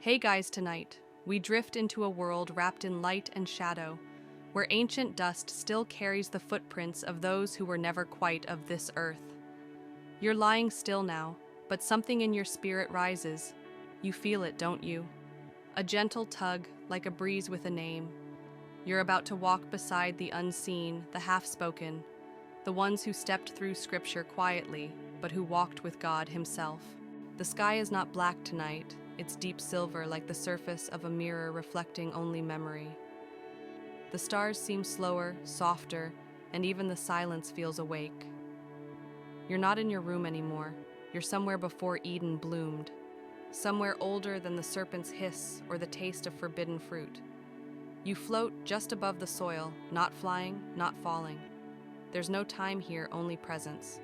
Hey guys, tonight, we drift into a world wrapped in light and shadow, where ancient dust still carries the footprints of those who were never quite of this earth. You're lying still now, but something in your spirit rises. You feel it, don't you? A gentle tug, like a breeze with a name. You're about to walk beside the unseen, the half-spoken, the ones who stepped through scripture quietly, but who walked with God himself. The sky is not black tonight. It's deep silver, like the surface of a mirror reflecting only memory. The stars seem slower, softer, and even the silence feels awake. You're not in your room anymore. You're somewhere before Eden bloomed. Somewhere older than the serpent's hiss or the taste of forbidden fruit. You float just above the soil, not flying, not falling. There's no time here, only presence.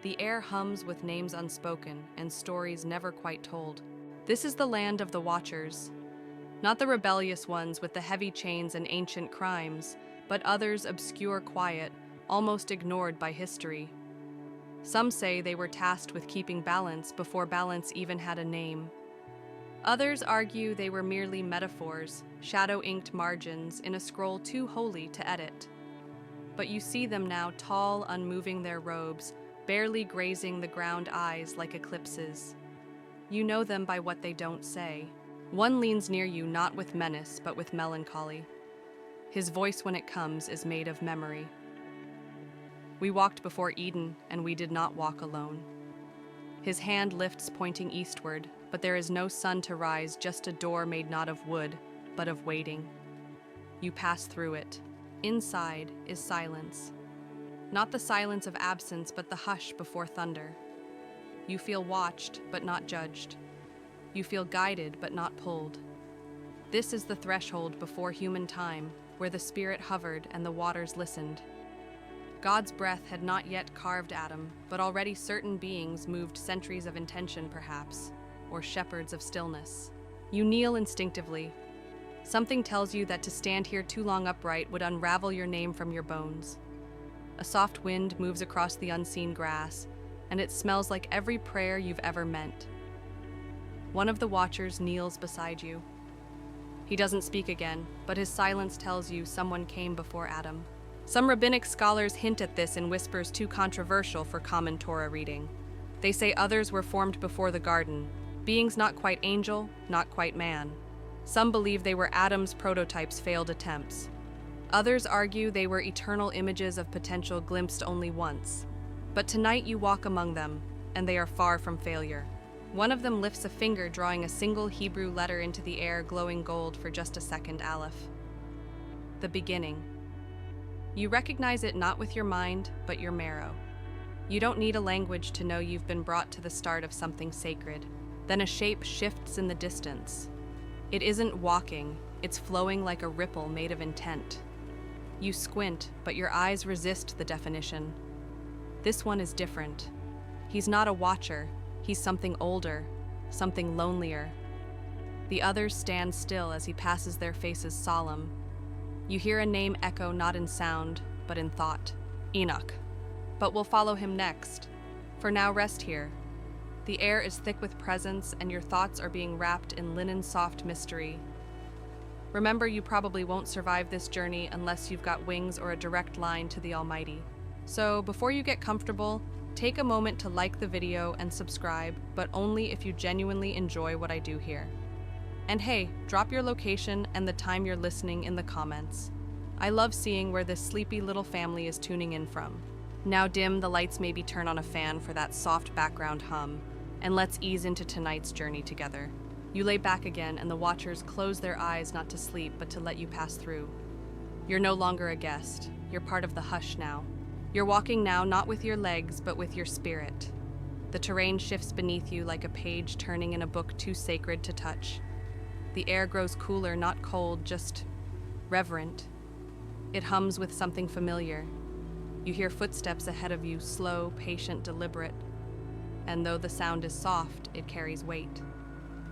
The air hums with names unspoken and stories never quite told. This is the land of the Watchers. Not the rebellious ones with the heavy chains and ancient crimes, but others obscure, quiet, almost ignored by history. Some say they were tasked with keeping balance before balance even had a name. Others argue they were merely metaphors, shadow-inked margins in a scroll too holy to edit. But you see them now, tall, unmoving their robes, barely grazing the ground, eyes like eclipses. You know them by what they don't say. One leans near you not with menace, but with melancholy. His voice, when it comes, is made of memory. We walked before Eden, and we did not walk alone. His hand lifts, pointing eastward, but there is no sun to rise, just a door made not of wood, but of waiting. You pass through it. Inside is silence. Not the silence of absence, but the hush before thunder. You feel watched, but not judged. You feel guided, but not pulled. This is the threshold before human time, where the spirit hovered and the waters listened. God's breath had not yet carved Adam, but already certain beings moved, centuries of intention perhaps, or shepherds of stillness. You kneel instinctively. Something tells you that to stand here too long upright would unravel your name from your bones. A soft wind moves across the unseen grass, and it smells like every prayer you've ever meant. One of the Watchers kneels beside you. He doesn't speak again, but his silence tells you someone came before Adam. Some rabbinic scholars hint at this in whispers too controversial for common Torah reading. They say others were formed before the garden, beings not quite angel, not quite man. Some believe they were Adam's prototypes, failed attempts. Others argue they were eternal images of potential glimpsed only once. But tonight you walk among them, and they are far from failure. One of them lifts a finger, drawing a single Hebrew letter into the air, glowing gold for just a second. Aleph. The beginning. You recognize it not with your mind, but your marrow. You don't need a language to know you've been brought to the start of something sacred. Then a shape shifts in the distance. It isn't walking, it's flowing like a ripple made of intent. You squint, but your eyes resist the definition. This one is different. He's not a watcher, he's something older, something lonelier. The others stand still as he passes, their faces solemn. You hear a name echo not in sound, but in thought. Enoch. But we'll follow him next. For now, rest here. The air is thick with presence, and your thoughts are being wrapped in linen soft mystery. Remember, you probably won't survive this journey unless you've got wings or a direct line to the Almighty. So before you get comfortable, take a moment to like the video and subscribe, but only if you genuinely enjoy what I do here. And hey, drop your location and the time you're listening in the comments. I love seeing where this sleepy little family is tuning in from. Now dim the lights, maybe turn on a fan for that soft background hum, and let's ease into tonight's journey together. You lay back again, and the Watchers close their eyes, not to sleep, but to let you pass through. You're no longer a guest. You're part of the hush now. You're walking now, not with your legs, but with your spirit. The terrain shifts beneath you like a page turning in a book too sacred to touch. The air grows cooler, not cold, just reverent. It hums with something familiar. You hear footsteps ahead of you, slow, patient, deliberate. And though the sound is soft, it carries weight.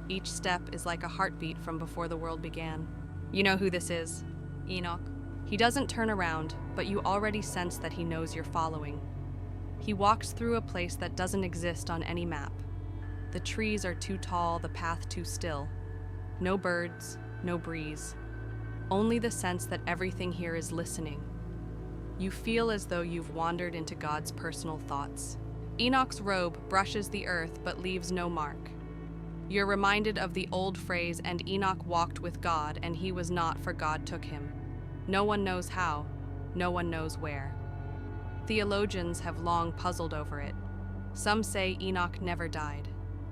Each step is like a heartbeat from before the world began. You know who this is. Enoch. He doesn't turn around, but you already sense that he knows you're following. He walks through a place that doesn't exist on any map. The trees are too tall, the path too still. No birds, no breeze. Only the sense that everything here is listening. You feel as though you've wandered into God's personal thoughts. Enoch's robe brushes the earth but leaves no mark. You're reminded of the old phrase, "And Enoch walked with God, and he was not, for God took him." No one knows how, no one knows where. Theologians have long puzzled over it. Some say Enoch never died.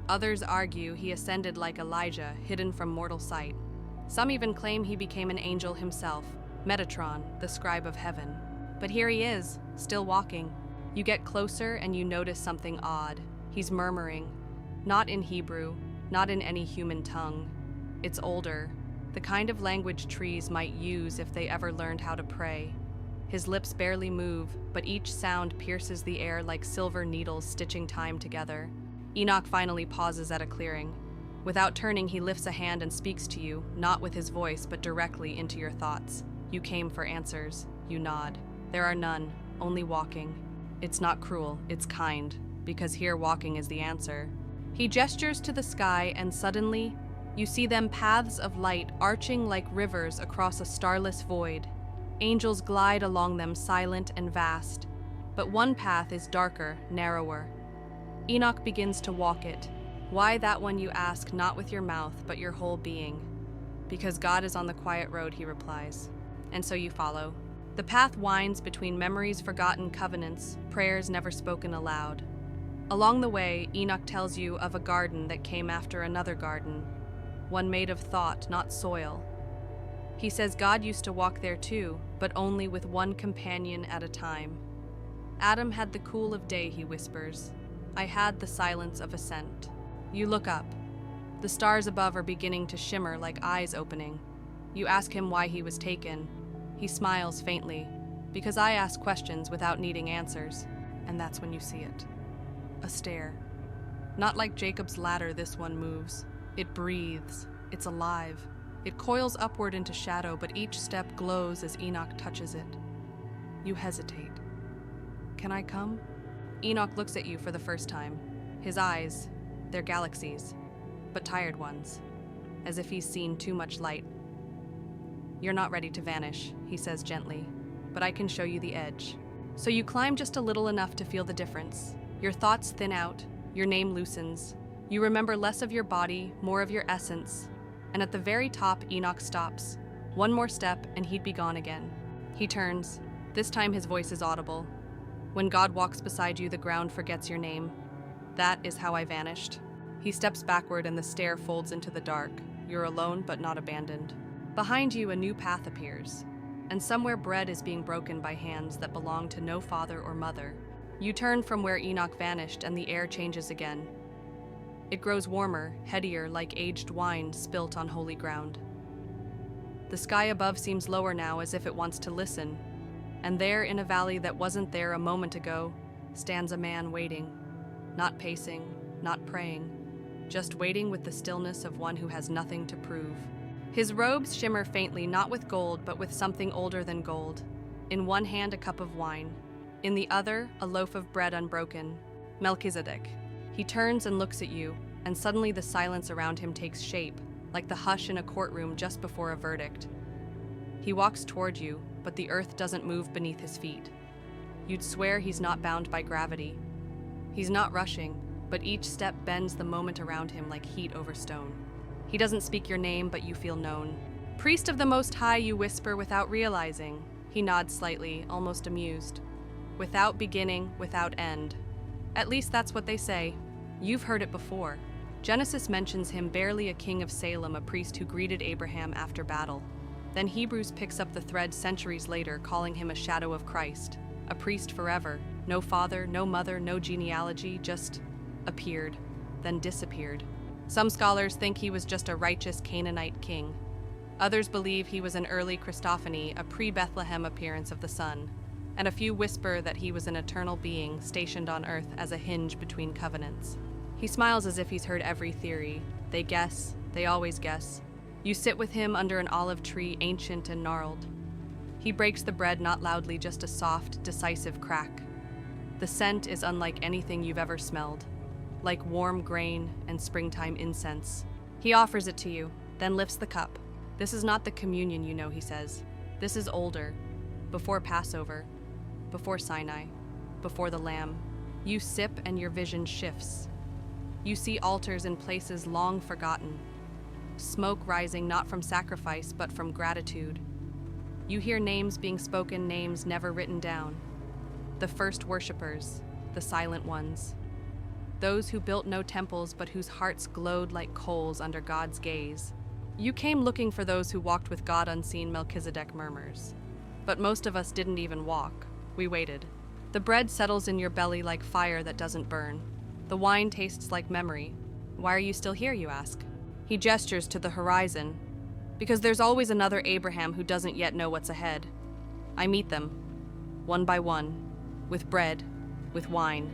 Others argue he ascended like Elijah, hidden from mortal sight. Some even claim he became an angel himself, Metatron, the scribe of heaven. But here he is, still walking. You get closer and you notice something odd. He's murmuring, not in Hebrew, not in any human tongue. It's older, the kind of language trees might use if they ever learned how to pray. His lips barely move, but each sound pierces the air like silver needles stitching time together. Enoch finally pauses at a clearing. Without turning, he lifts a hand and speaks to you, not with his voice, but directly into your thoughts. You came for answers. You nod. There are none, only walking. It's not cruel, it's kind, because here walking is the answer. He gestures to the sky, and suddenly, you see them paths of light arching like rivers across a starless void. Angels glide along them, silent and vast. But one path is darker, narrower. Enoch begins to walk it. Why that one, you ask, not with your mouth, but your whole being? Because God is on the quiet road, he replies. And so you follow. The path winds between memories forgotten, covenants, prayers never spoken aloud. Along the way, Enoch tells you of a garden that came after another garden, one made of thought, not soil. He says God used to walk there too, but only with one companion at a time. Adam had the cool of day, he whispers. I had the silence of ascent. You look up. The stars above are beginning to shimmer like eyes opening. You ask him why he was taken. He smiles faintly, because I ask questions without needing answers, and that's when you see it. A stair. Not like Jacob's ladder, this one moves. It breathes. It's alive. It coils upward into shadow, but each step glows as Enoch touches it. You hesitate. Can I come? Enoch looks at you for the first time. His eyes, they're galaxies, but tired ones, as if he's seen too much light. You're not ready to vanish, he says gently, but I can show you the edge. So you climb just a little enough to feel the difference. Your thoughts thin out, your name loosens. You remember less of your body, more of your essence. And at the very top, Enoch stops. One more step, and he'd be gone again. He turns. This time his voice is audible. When God walks beside you, the ground forgets your name. That is how I vanished. He steps backward and the stair folds into the dark. You're alone, but not abandoned. Behind you, a new path appears. And somewhere bread is being broken by hands that belong to no father or mother. You turn from where Enoch vanished and the air changes again. It grows warmer, headier, like aged wine spilt on holy ground. The sky above seems lower now, as if it wants to listen. And there, in a valley that wasn't there a moment ago, stands a man waiting. Not pacing, not praying, just waiting with the stillness of one who has nothing to prove. His robes shimmer faintly, not with gold, but with something older than gold. In one hand, a cup of wine. In the other, a loaf of bread unbroken. Melchizedek. He turns and looks at you, and suddenly the silence around him takes shape, like the hush in a courtroom just before a verdict. He walks toward you, but the earth doesn't move beneath his feet. You'd swear he's not bound by gravity. He's not rushing, but each step bends the moment around him like heat over stone. He doesn't speak your name, but you feel known. Priest of the Most High, you whisper without realizing. He nods slightly, almost amused. Without beginning, without end. At least that's what they say. You've heard it before. Genesis mentions him barely a king of Salem, a priest who greeted Abraham after battle. Then Hebrews picks up the thread centuries later, calling him a shadow of Christ. A priest forever. No father, no mother, no genealogy, just appeared, then disappeared. Some scholars think he was just a righteous Canaanite king. Others believe he was an early Christophany, a pre-Bethlehem appearance of the sun. And a few whisper that he was an eternal being stationed on earth as a hinge between covenants. He smiles as if he's heard every theory. They guess, they always guess. You sit with him under an olive tree, ancient and gnarled. He breaks the bread not loudly, just a soft, decisive crack. The scent is unlike anything you've ever smelled, like warm grain and springtime incense. He offers it to you, then lifts the cup. This is not the communion you know, he says. This is older, before Passover, before Sinai, before the Lamb. You sip and your vision shifts. You see altars in places long forgotten, smoke rising not from sacrifice but from gratitude. You hear names being spoken, names never written down. The first worshippers, the silent ones. Those who built no temples but whose hearts glowed like coals under God's gaze. You came looking for those who walked with God unseen, Melchizedek murmurs. But most of us didn't even walk. We waited. The bread settles in your belly like fire that doesn't burn. The wine tastes like memory. Why are you still here, you ask? He gestures to the horizon. Because there's always another Abraham who doesn't yet know what's ahead. I meet them, one by one, with bread, with wine.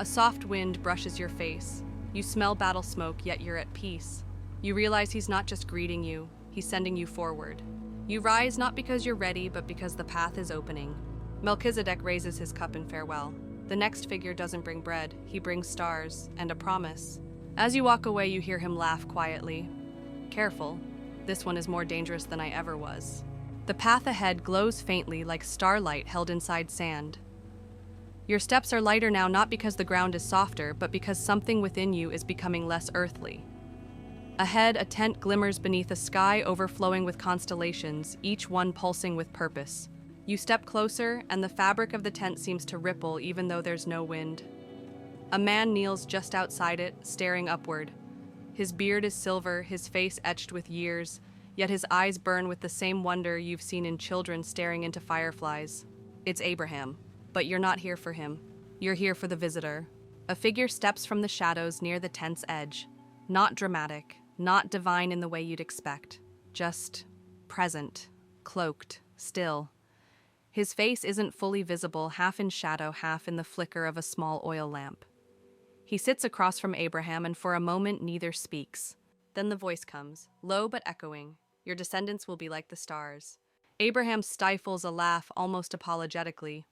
A soft wind brushes your face. You smell battle smoke, yet you're at peace. You realize he's not just greeting you, he's sending you forward. You rise not because you're ready, but because the path is opening. Melchizedek raises his cup in farewell. The next figure doesn't bring bread, he brings stars and a promise. As you walk away, you hear him laugh quietly. Careful, this one is more dangerous than I ever was. The path ahead glows faintly like starlight held inside sand. Your steps are lighter now, not because the ground is softer, but because something within you is becoming less earthly. Ahead, a tent glimmers beneath a sky overflowing with constellations, each one pulsing with purpose. You step closer, and the fabric of the tent seems to ripple even though there's no wind. A man kneels just outside it, staring upward. His beard is silver, his face etched with years, yet his eyes burn with the same wonder you've seen in children staring into fireflies. It's Abraham. But you're not here for him. You're here for the visitor. A figure steps from the shadows near the tent's edge. Not dramatic, not divine in the way you'd expect. Just present, cloaked, still. His face isn't fully visible, half in shadow, half in the flicker of a small oil lamp. He sits across from Abraham, and for a moment neither speaks. Then the voice comes, low but echoing. Your descendants will be like the stars. Abraham stifles a laugh almost apologetically.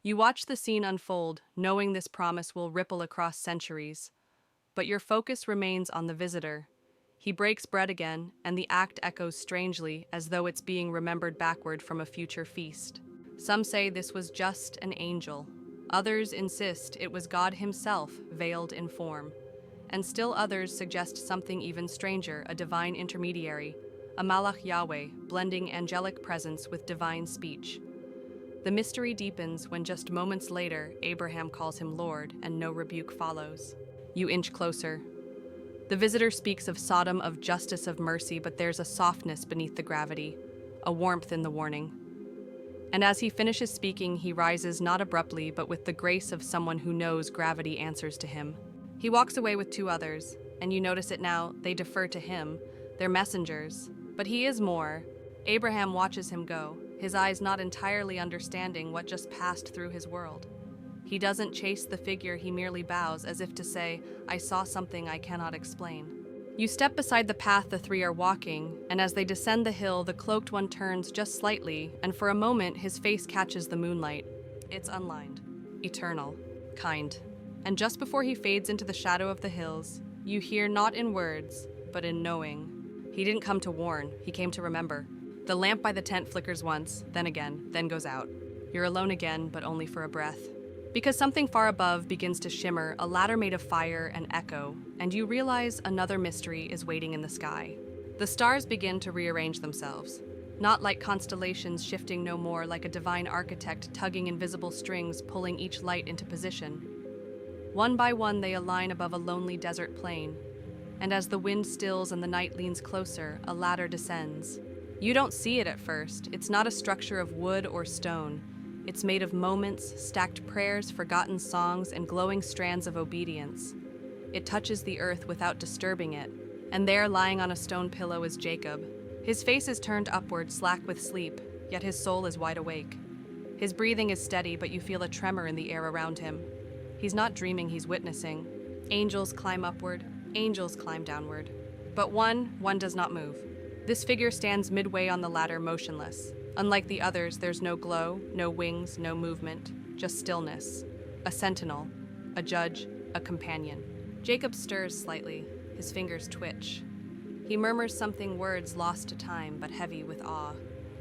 You watch the scene unfold, knowing this promise will ripple across centuries. But your focus remains on the visitor. He breaks bread again, and the act echoes strangely, as though it's being remembered backward from a future feast. Some say this was just an angel. Others insist it was God himself, veiled in form. And still others suggest something even stranger, a divine intermediary, a Malach Yahweh, blending angelic presence with divine speech. The mystery deepens when just moments later, Abraham calls him Lord, and no rebuke follows. You inch closer. The visitor speaks of Sodom, of justice, of mercy, but there's a softness beneath the gravity, a warmth in the warning. And as he finishes speaking, he rises not abruptly, but with the grace of someone who knows gravity answers to him. He walks away with two others, and you notice it now, they defer to him. They're messengers. But he is more. Abraham watches him go, his eyes not entirely understanding what just passed through his world. He doesn't chase the figure, he merely bows, as if to say, I saw something I cannot explain. You step beside the path the three are walking, and as they descend the hill, the cloaked one turns just slightly, and for a moment his face catches the moonlight. It's unlined, eternal, kind. And just before he fades into the shadow of the hills, you hear not in words, but in knowing. He didn't come to warn, he came to remember. The lamp by the tent flickers once, then again, then goes out. You're alone again, but only for a breath. Because something far above begins to shimmer, a ladder made of fire and echo, and you realize another mystery is waiting in the sky. The stars begin to rearrange themselves. Not like constellations shifting no more, like a divine architect tugging invisible strings, pulling each light into position. One by one they align above a lonely desert plain, and as the wind stills and the night leans closer, a ladder descends. You don't see it at first. It's not a structure of wood or stone. It's made of moments, stacked prayers, forgotten songs, and glowing strands of obedience. It touches the earth without disturbing it, and there, lying on a stone pillow, is Jacob. His face is turned upward, slack with sleep, yet his soul is wide awake. His breathing is steady, but you feel a tremor in the air around him. He's not dreaming, he's witnessing. Angels climb upward, angels climb downward. But one does not move. This figure stands midway on the ladder, motionless. Unlike the others, there's no glow, no wings, no movement, just stillness. A sentinel, a judge, a companion. Jacob stirs slightly, his fingers twitch. He murmurs something, words lost to time but heavy with awe.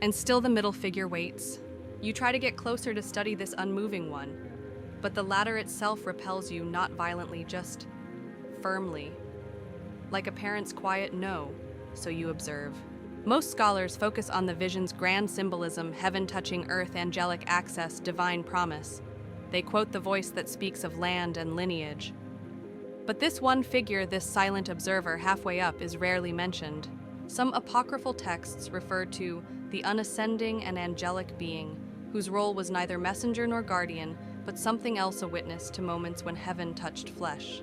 And still the middle figure waits. You try to get closer to study this unmoving one, but the ladder itself repels you, not violently, just firmly. Like a parent's quiet no, so you observe. Most scholars focus on the vision's grand symbolism, heaven touching earth, angelic access, divine promise. They quote the voice that speaks of land and lineage. But this one figure, this silent observer halfway up, is rarely mentioned. Some apocryphal texts refer to the unascending and angelic being, whose role was neither messenger nor guardian, but something else, a witness to moments when heaven touched flesh.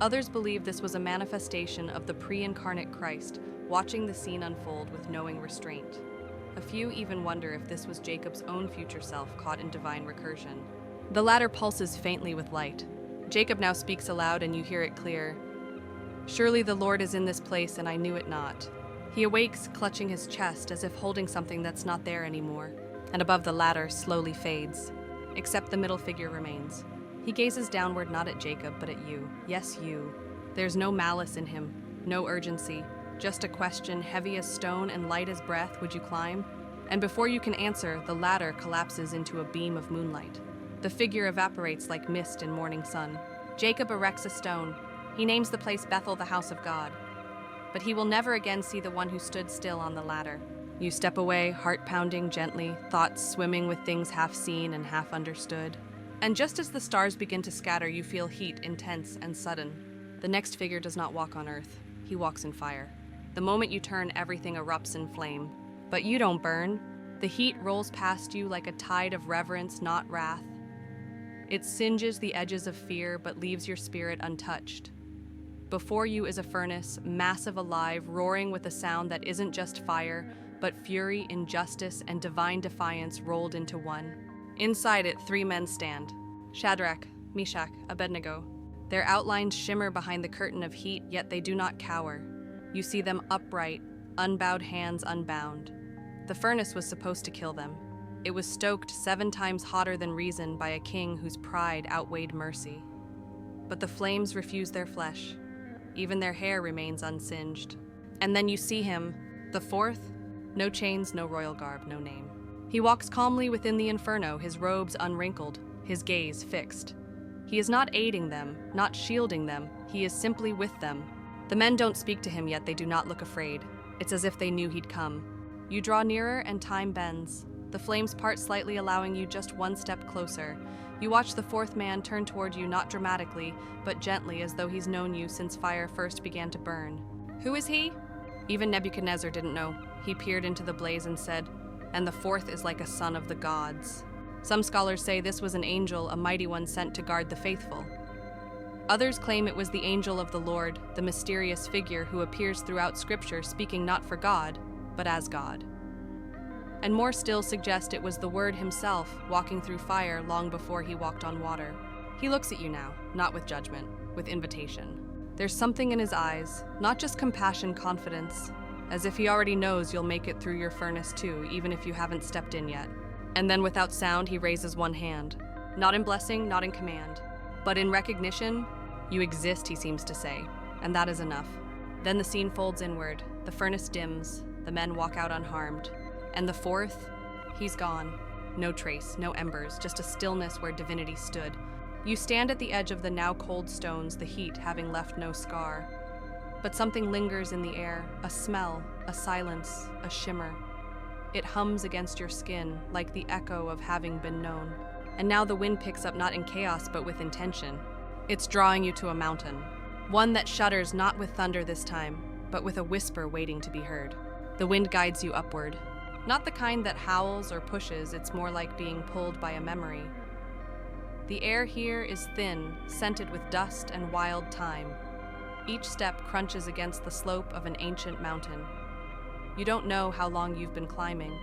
Others believe this was a manifestation of the pre-incarnate Christ, watching the scene unfold with knowing restraint. A few even wonder if this was Jacob's own future self caught in divine recursion. The latter pulses faintly with light. Jacob now speaks aloud and you hear it clear. Surely the Lord is in this place and I knew it not. He awakes, clutching his chest as if holding something that's not there anymore, and above the ladder slowly fades, except the middle figure remains. He gazes downward, not at Jacob, but at you. Yes, you. There's no malice in him, no urgency, just a question heavy as stone and light as breath. Would you climb? And before you can answer, the ladder collapses into a beam of moonlight. The figure evaporates like mist in morning sun. Jacob erects a stone. He names the place Bethel, the house of God. But he will never again see the one who stood still on the ladder. You step away, heart pounding gently, thoughts swimming with things half seen and half understood. And just as the stars begin to scatter, you feel heat, intense and sudden. The next figure does not walk on earth. He walks in fire. The moment you turn, everything erupts in flame. But you don't burn. The heat rolls past you like a tide of reverence, not wrath. It singes the edges of fear, but leaves your spirit untouched. Before you is a furnace, massive, alive, roaring with a sound that isn't just fire, but fury, injustice, and divine defiance rolled into one. Inside it, 3 men stand. Shadrach, Meshach, Abednego. Their outlines shimmer behind the curtain of heat, yet they do not cower. You see them upright, unbowed hands unbound. The furnace was supposed to kill them. It was stoked 7 times hotter than reason by a king whose pride outweighed mercy. But the flames refuse their flesh. Even their hair remains unsinged. And then you see him, the 4th, no chains, no royal garb, no name. He walks calmly within the inferno, his robes unwrinkled, his gaze fixed. He is not aiding them, not shielding them, he is simply with them. The men don't speak to him, yet they do not look afraid. It's as if they knew he'd come. You draw nearer and time bends. The flames part slightly, allowing you just 1 step closer. You watch the 4th man turn toward you, not dramatically, but gently, as though he's known you since fire first began to burn. Who is he? Even Nebuchadnezzar didn't know. He peered into the blaze and said, "And the 4th is like a son of the gods." Some scholars say this was an angel, a mighty one sent to guard the faithful. Others claim it was the angel of the Lord, the mysterious figure who appears throughout Scripture, speaking not for God, but as God. And more still suggest it was the Word himself, walking through fire long before he walked on water. He looks at you now, not with judgment, with invitation. There's something in his eyes, not just compassion, confidence, as if he already knows you'll make it through your furnace too, even if you haven't stepped in yet. And then without sound, he raises one hand. Not in blessing, not in command, but in recognition. You exist, he seems to say, and that is enough. Then the scene folds inward, the furnace dims, the men walk out unharmed. And the 4th, he's gone. No trace, no embers, just a stillness where divinity stood. You stand at the edge of the now cold stones, the heat having left no scar. But something lingers in the air, a smell, a silence, a shimmer. It hums against your skin, like the echo of having been known. And now the wind picks up, not in chaos, but with intention. It's drawing you to a mountain. One that shudders not with thunder this time, but with a whisper waiting to be heard. The wind guides you upward. Not the kind that howls or pushes, it's more like being pulled by a memory. The air here is thin, scented with dust and wild thyme. Each step crunches against the slope of an ancient mountain. You don't know how long you've been climbing.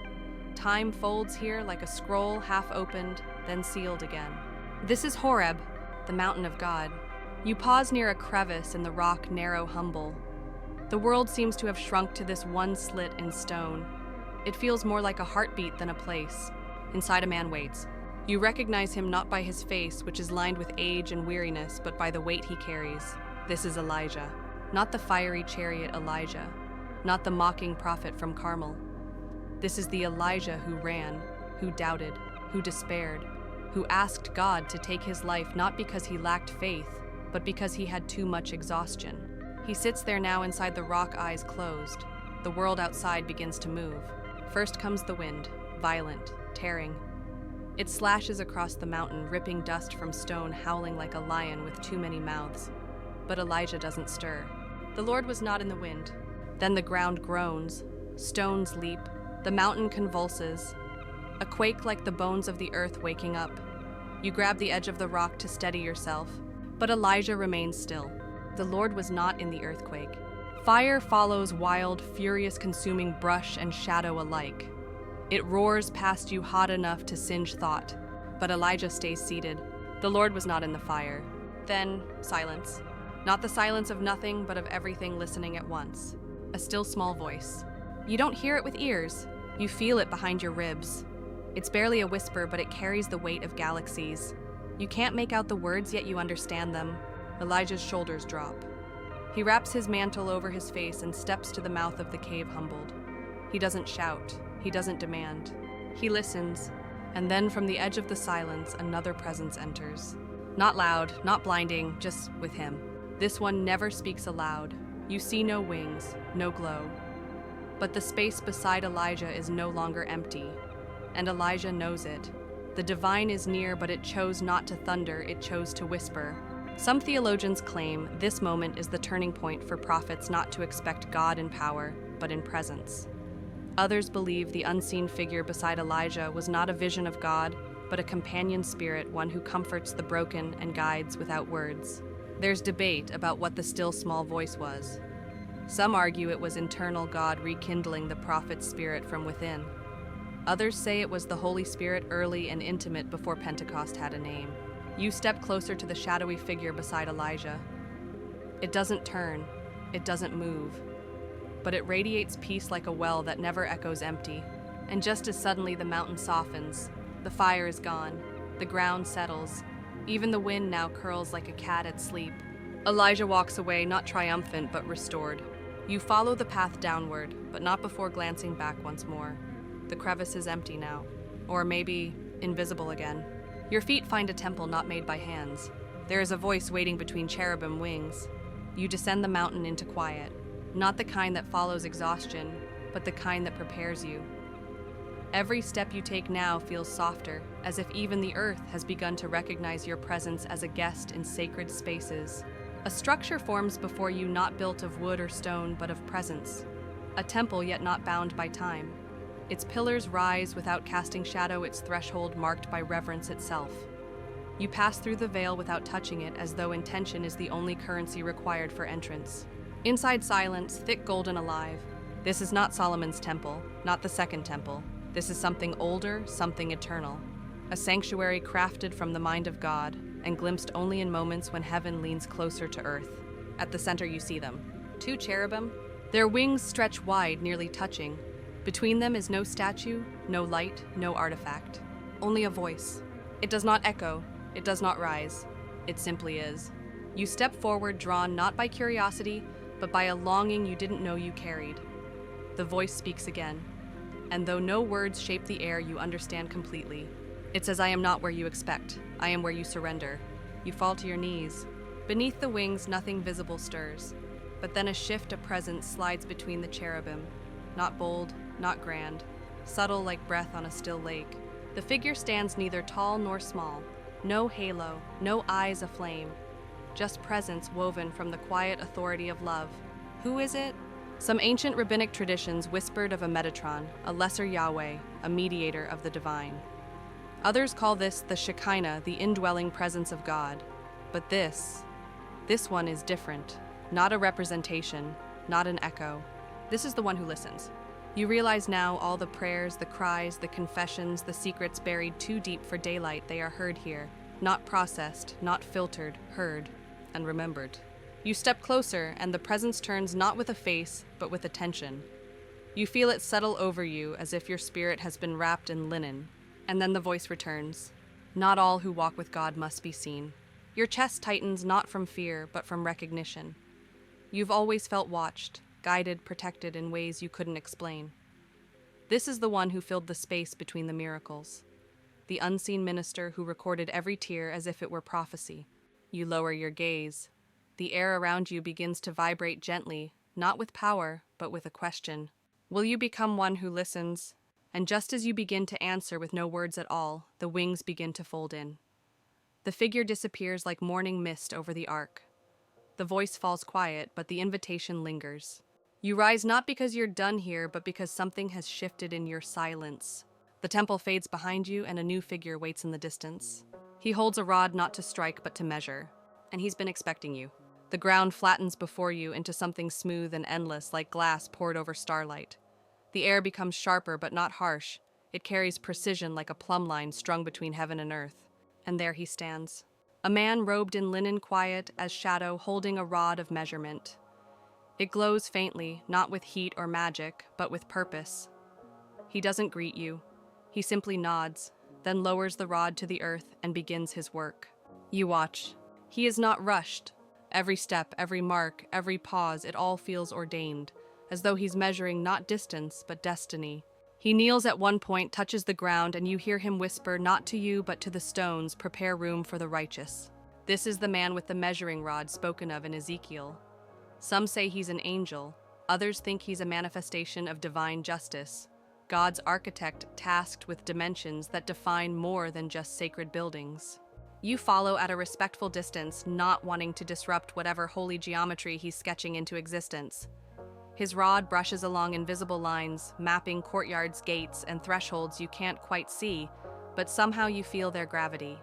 Time folds here like a scroll, half opened, then sealed again. This is Horeb, the mountain of God. You pause near a crevice in the rock, narrow, humble. The world seems to have shrunk to this one slit in stone. It feels more like a heartbeat than a place. Inside, a man waits. You recognize him not by his face, which is lined with age and weariness, but by the weight he carries. This is Elijah. not the fiery chariot Elijah, not the mocking prophet from Carmel. This is the Elijah who ran, who doubted, who despaired, who asked God to take his life not because he lacked faith, but because he had too much exhaustion. He sits there now inside the rock, eyes closed. The world outside begins to move. First comes the wind, violent, tearing. It slashes across the mountain, ripping dust from stone, howling like a lion with too many mouths. But Elijah doesn't stir. The Lord was not in the wind. Then the ground groans, stones leap, the mountain convulses, a quake like the bones of the earth waking up. You grab the edge of the rock to steady yourself, but Elijah remains still. The Lord was not in the earthquake. Fire follows wild, furious, consuming brush and shadow alike. It roars past you hot enough to singe thought, but Elijah stays seated. The Lord was not in the fire. Then, silence. Not the silence of nothing, but of everything listening at once. A still small voice. You don't hear it with ears. You feel it behind your ribs. It's barely a whisper, but it carries the weight of galaxies. You can't make out the words, yet you understand them. Elijah's shoulders drop. He wraps his mantle over his face and steps to the mouth of the cave humbled. He doesn't shout. He doesn't demand. He listens, and then from the edge of the silence, another presence enters. Not loud, not blinding, just with him. This one never speaks aloud. You see no wings, no glow. But the space beside Elijah is no longer empty, and Elijah knows it. The divine is near, but it chose not to thunder, it chose to whisper. Some theologians claim this moment is the turning point for prophets not to expect God in power, but in presence. Others believe the unseen figure beside Elijah was not a vision of God, but a companion spirit, one who comforts the broken and guides without words. There's debate about what the still small voice was. Some argue it was internal God rekindling the prophet's spirit from within. Others say it was the Holy Spirit, early and intimate before Pentecost had a name. You step closer to the shadowy figure beside Elijah. It doesn't turn, it doesn't move, but it radiates peace like a well that never echoes empty. And just as suddenly the mountain softens, the fire is gone, the ground settles, even the wind now curls like a cat at sleep. Elijah walks away, not triumphant, but restored. You follow the path downward, but not before glancing back once more. The crevice is empty now, or maybe invisible again. Your feet find a temple not made by hands. There is a voice waiting between cherubim wings. You descend the mountain into quiet, not the kind that follows exhaustion, but the kind that prepares you. Every step you take now feels softer, as if even the earth has begun to recognize your presence as a guest in sacred spaces. A structure forms before you, not built of wood or stone, but of presence. A temple yet not bound by time. Its pillars rise without casting shadow, its threshold marked by reverence itself. You pass through the veil without touching it, as though intention is the only currency required for entrance. Inside, silence, thick, golden, alive. This is not Solomon's temple, not the second temple. This is something older, something eternal. A sanctuary crafted from the mind of God and glimpsed only in moments when heaven leans closer to earth. At the center you see them. 2 cherubim. Their wings stretch wide, nearly touching. Between them is no statue, no light, no artifact. Only a voice. It does not echo, it does not rise. It simply is. You step forward, drawn not by curiosity, but by a longing you didn't know you carried. The voice speaks again. And though no words shape the air, you understand completely. It says, I am not where you expect. I am where you surrender. You fall to your knees. Beneath the wings, nothing visible stirs. But then a shift of presence slides between the cherubim. Not bold, not grand. Subtle like breath on a still lake. The figure stands neither tall nor small. No halo, no eyes aflame. Just presence woven from the quiet authority of love. Who is it? Some ancient rabbinic traditions whispered of a Metatron, a lesser Yahweh, a mediator of the divine. Others call this the Shekinah, the indwelling presence of God. But this one is different. Not a representation, not an echo. This is the one who listens. You realize now all the prayers, the cries, the confessions, the secrets buried too deep for daylight, they are heard here. Not processed, not filtered, heard and remembered. You step closer, and the presence turns not with a face, but with attention. You feel it settle over you as if your spirit has been wrapped in linen. And then the voice returns. Not all who walk with God must be seen. Your chest tightens not from fear, but from recognition. You've always felt watched, guided, protected in ways you couldn't explain. This is the one who filled the space between the miracles. The unseen minister who recorded every tear as if it were prophecy. You lower your gaze. The air around you begins to vibrate gently, not with power, but with a question. Will you become one who listens? And just as you begin to answer with no words at all, the wings begin to fold in. The figure disappears like morning mist over the ark. The voice falls quiet, but the invitation lingers. You rise not because you're done here, but because something has shifted in your silence. The temple fades behind you, and a new figure waits in the distance. He holds a rod not to strike, but to measure. And he's been expecting you. The ground flattens before you into something smooth and endless, like glass poured over starlight. The air becomes sharper, but not harsh. It carries precision like a plumb line strung between heaven and earth. And there he stands. A man robed in linen quiet as shadow, holding a rod of measurement. It glows faintly, not with heat or magic, but with purpose. He doesn't greet you. He simply nods, then lowers the rod to the earth and begins his work. You watch. He is not rushed. Every step, every mark, every pause, it all feels ordained, as though he's measuring not distance, but destiny. He kneels at one point, touches the ground, and you hear him whisper, not to you, but to the stones, prepare room for the righteous. This is the man with the measuring rod spoken of in Ezekiel. Some say he's an angel. Others think he's a manifestation of divine justice, God's architect tasked with dimensions that define more than just sacred buildings. You follow at a respectful distance, not wanting to disrupt whatever holy geometry he's sketching into existence. His rod brushes along invisible lines, mapping courtyards, gates, and thresholds you can't quite see, but somehow you feel their gravity.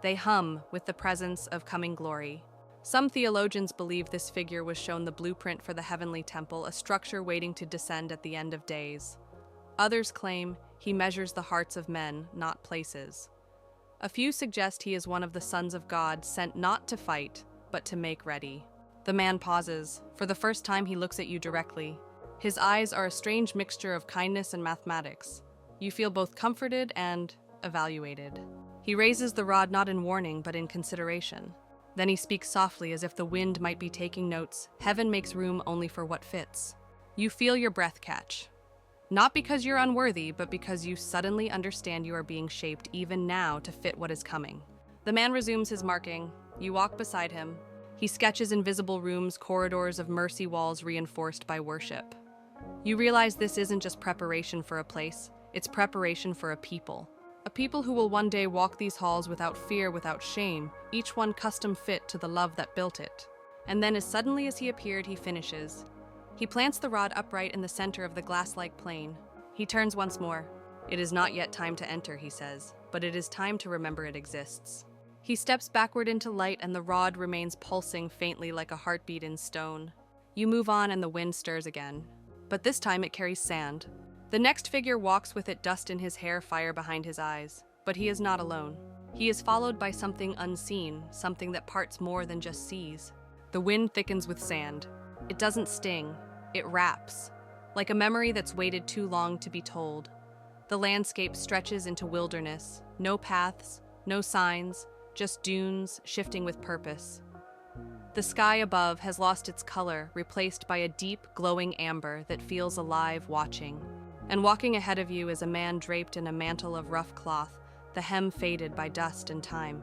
They hum with the presence of coming glory. Some theologians believe this figure was shown the blueprint for the heavenly temple, a structure waiting to descend at the end of days. Others claim he measures the hearts of men, not places. A few suggest he is one of the sons of God sent not to fight, but to make ready. The man pauses. For the first time, he looks at you directly. His eyes are a strange mixture of kindness and mathematics. You feel both comforted and evaluated. He raises the rod not in warning, but in consideration. Then he speaks softly as if the wind might be taking notes. Heaven makes room only for what fits. You feel your breath catch. Not because you're unworthy, but because you suddenly understand you are being shaped even now to fit what is coming. The man resumes his marking. You walk beside him. He sketches invisible rooms, corridors of mercy walls reinforced by worship. You realize this isn't just preparation for a place, it's preparation for a people. A people who will one day walk these halls without fear, without shame, each one custom fit to the love that built it. And then as suddenly as he appeared, he finishes. He plants the rod upright in the center of the glass-like plane. He turns once more. It is not yet time to enter, he says, but it is time to remember it exists. He steps backward into light and the rod remains pulsing faintly like a heartbeat in stone. You move on and the wind stirs again. But this time it carries sand. The next figure walks with it, dust in his hair, fire behind his eyes. But he is not alone. He is followed by something unseen, something that parts more than just seas. The wind thickens with sand. It doesn't sting. It wraps. Like a memory that's waited too long to be told. The landscape stretches into wilderness. No paths, no signs, just dunes shifting with purpose. The sky above has lost its color, replaced by a deep, glowing amber that feels alive watching. And walking ahead of you is a man draped in a mantle of rough cloth, the hem faded by dust and time.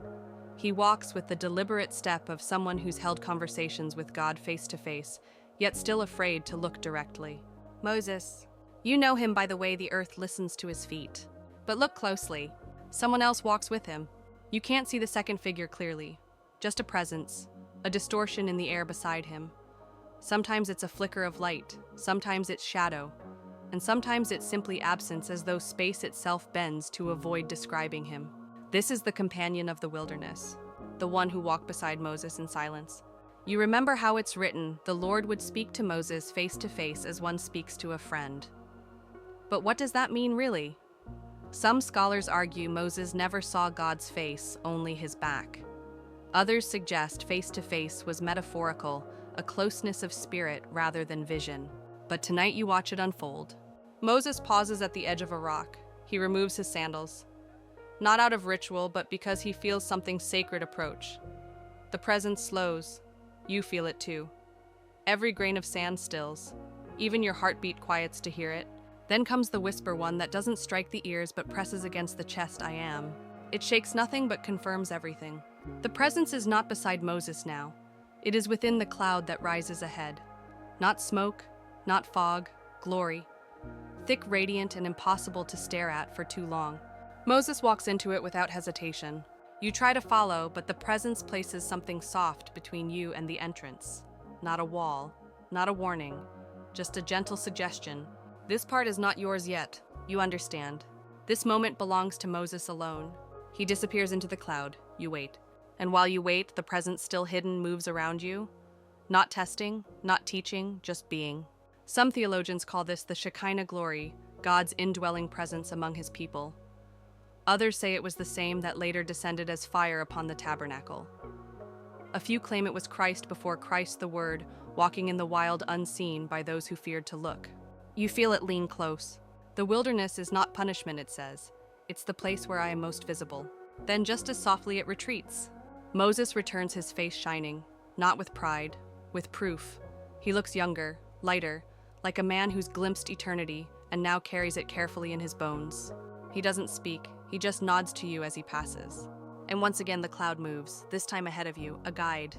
He walks with the deliberate step of someone who's held conversations with God face to face, yet still afraid to look directly. Moses. You know him by the way the earth listens to his feet. But look closely. Someone else walks with him. You can't see the second figure clearly. Just a presence, a distortion in the air beside him. Sometimes it's a flicker of light, sometimes it's shadow, and sometimes it's simply absence, as though space itself bends to avoid describing him. This is the companion of the wilderness, the one who walked beside Moses in silence. You remember how it's written, the Lord would speak to Moses face to face as one speaks to a friend. But what does that mean really? Some scholars argue Moses never saw God's face, only his back. Others suggest face-to-face was metaphorical, a closeness of spirit rather than vision. But tonight you watch it unfold. Moses pauses at the edge of a rock. He removes his sandals. Not out of ritual, but because he feels something sacred approach. The presence slows. You feel it too. Every grain of sand stills. Even your heartbeat quiets to hear it. Then comes the whisper one that doesn't strike the ears but presses against the chest. I am. It shakes nothing but confirms everything. The presence is not beside Moses now. It is within the cloud that rises ahead. Not smoke, not fog, glory. Thick, radiant, and impossible to stare at for too long. Moses walks into it without hesitation. You try to follow, but the presence places something soft between you and the entrance. Not a wall, not a warning, just a gentle suggestion. This part is not yours yet. You understand. This moment belongs to Moses alone. He disappears into the cloud. You wait. And while you wait, the presence still hidden moves around you. Not testing, not teaching, just being. Some theologians call this the Shekinah glory, God's indwelling presence among his people. Others say it was the same that later descended as fire upon the tabernacle. A few claim it was Christ before Christ the Word, walking in the wild unseen by those who feared to look. You feel it lean close. The wilderness is not punishment, it says. It's the place where I am most visible. Then just as softly it retreats. Moses returns, his face shining, not with pride, with proof. He looks younger, lighter, like a man who's glimpsed eternity and now carries it carefully in his bones. He doesn't speak, he just nods to you as he passes. And once again the cloud moves, this time ahead of you, a guide.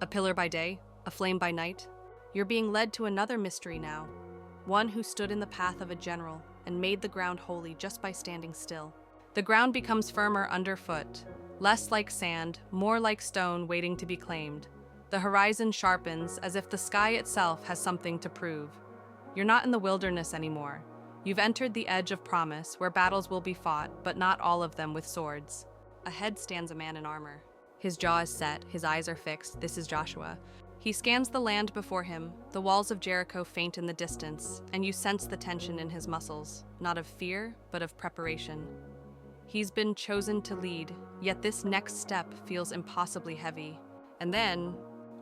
A pillar by day, a flame by night. You're being led to another mystery now. One who stood in the path of a general and made the ground holy just by standing still. The ground becomes firmer underfoot, less like sand, more like stone waiting to be claimed. The horizon sharpens as if the sky itself has something to prove. You're not in the wilderness anymore. You've entered the edge of promise where battles will be fought, but not all of them with swords. Ahead stands a man in armor. His jaw is set, his eyes are fixed. This is Joshua. He scans the land before him, the walls of Jericho faint in the distance, and you sense the tension in his muscles, not of fear, but of preparation. He's been chosen to lead, yet this next step feels impossibly heavy. And then,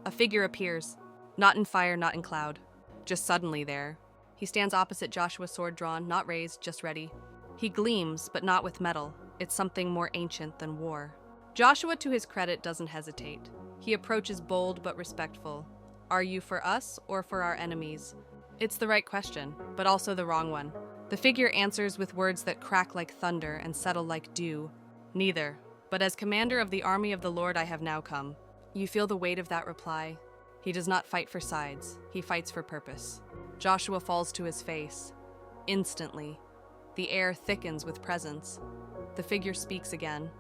a figure appears, not in fire, not in cloud, just suddenly there. He stands opposite Joshua, sword drawn, not raised, just ready. He gleams, but not with metal. It's something more ancient than war. Joshua, to his credit, doesn't hesitate. He approaches bold but respectful. Are you for us or for our enemies? It's the right question, but also the wrong one. The figure answers with words that crack like thunder and settle like dew. Neither, but as commander of the army of the Lord I have now come. You feel the weight of that reply. He does not fight for sides, he fights for purpose. Joshua falls to his face. Instantly, the air thickens with presence. The figure speaks again.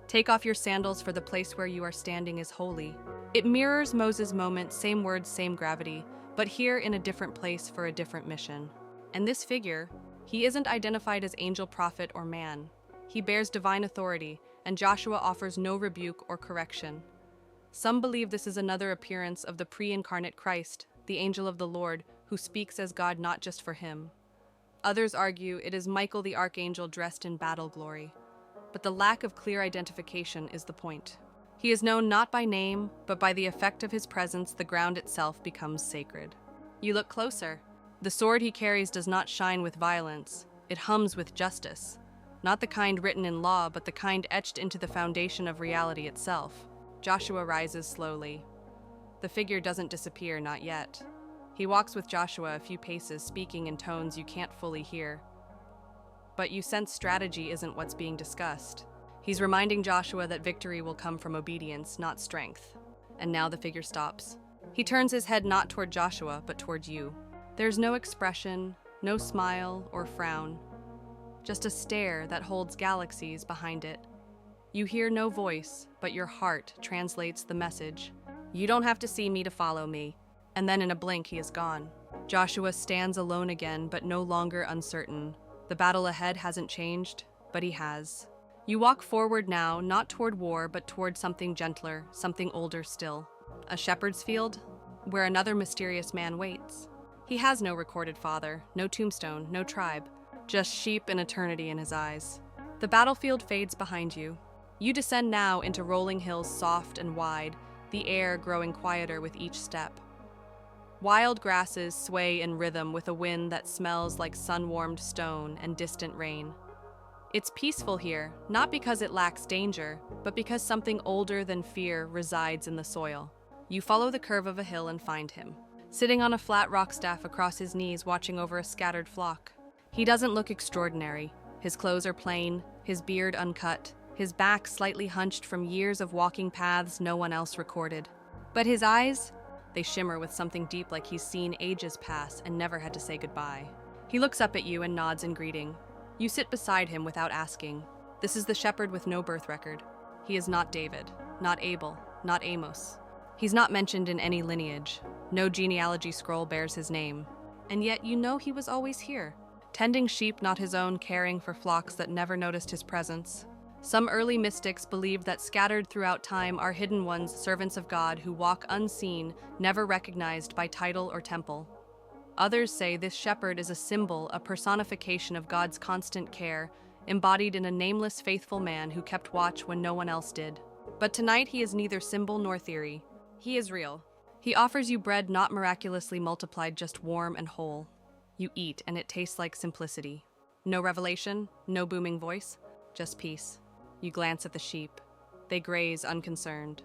Take off your sandals, for the place where you are standing is holy. It mirrors Moses' moment, same words, same gravity, but here in a different place for a different mission. And this figure, he isn't identified as angel, prophet, or man. He bears divine authority, and Joshua offers no rebuke or correction. Some believe this is another appearance of the pre-incarnate Christ, the angel of the Lord, who speaks as God not just for him. Others argue it is Michael the archangel dressed in battle glory. But the lack of clear identification is the point. He is known not by name, but by the effect of his presence, the ground itself becomes sacred. You look closer. The sword he carries does not shine with violence. It hums with justice. Not the kind written in law, but the kind etched into the foundation of reality itself. Joshua rises slowly. The figure doesn't disappear, not yet. He walks with Joshua a few paces, speaking in tones you can't fully hear. But you sense strategy isn't what's being discussed. He's reminding Joshua that victory will come from obedience, not strength. And now the figure stops. He turns his head not toward Joshua, but toward you. There's no expression, no smile or frown. Just a stare that holds galaxies behind it. You hear no voice, but your heart translates the message. You don't have to see me to follow me. And then in a blink, he is gone. Joshua stands alone again, but no longer uncertain. The battle ahead hasn't changed, but he has. You walk forward now, not toward war, but toward something gentler, something older still. A shepherd's field, where another mysterious man waits. He has no recorded father, no tombstone, no tribe, just sheep and eternity in his eyes. The battlefield fades behind you. You descend now into rolling hills soft and wide, the air growing quieter with each step. Wild grasses sway in rhythm with a wind that smells like sun-warmed stone and distant rain. It's peaceful here, not because it lacks danger, but because something older than fear resides in the soil. You follow the curve of a hill and find him. sitting on a flat rock staff across his knees watching over a scattered flock. He doesn't look extraordinary. His clothes are plain, his beard uncut, his back slightly hunched from years of walking paths no one else recorded. But his eyes, they shimmer with something deep, like he's seen ages pass and never had to say goodbye. He looks up at you and nods in greeting. You sit beside him without asking. This is the shepherd with no birth record. He is not David, not Abel, not Amos. He's not mentioned in any lineage. No genealogy scroll bears his name. And yet you know he was always here, tending sheep not his own, caring for flocks that never noticed his presence. Some early mystics believed that scattered throughout time are hidden ones, servants of God who walk unseen, never recognized by title or temple. Others say this shepherd is a symbol, a personification of God's constant care, embodied in a nameless, faithful man who kept watch when no one else did. But tonight he is neither symbol nor theory. He is real. He offers you bread not miraculously multiplied, just warm and whole. You eat, and it tastes like simplicity. No revelation, no booming voice, just peace. You glance at the sheep. They graze unconcerned.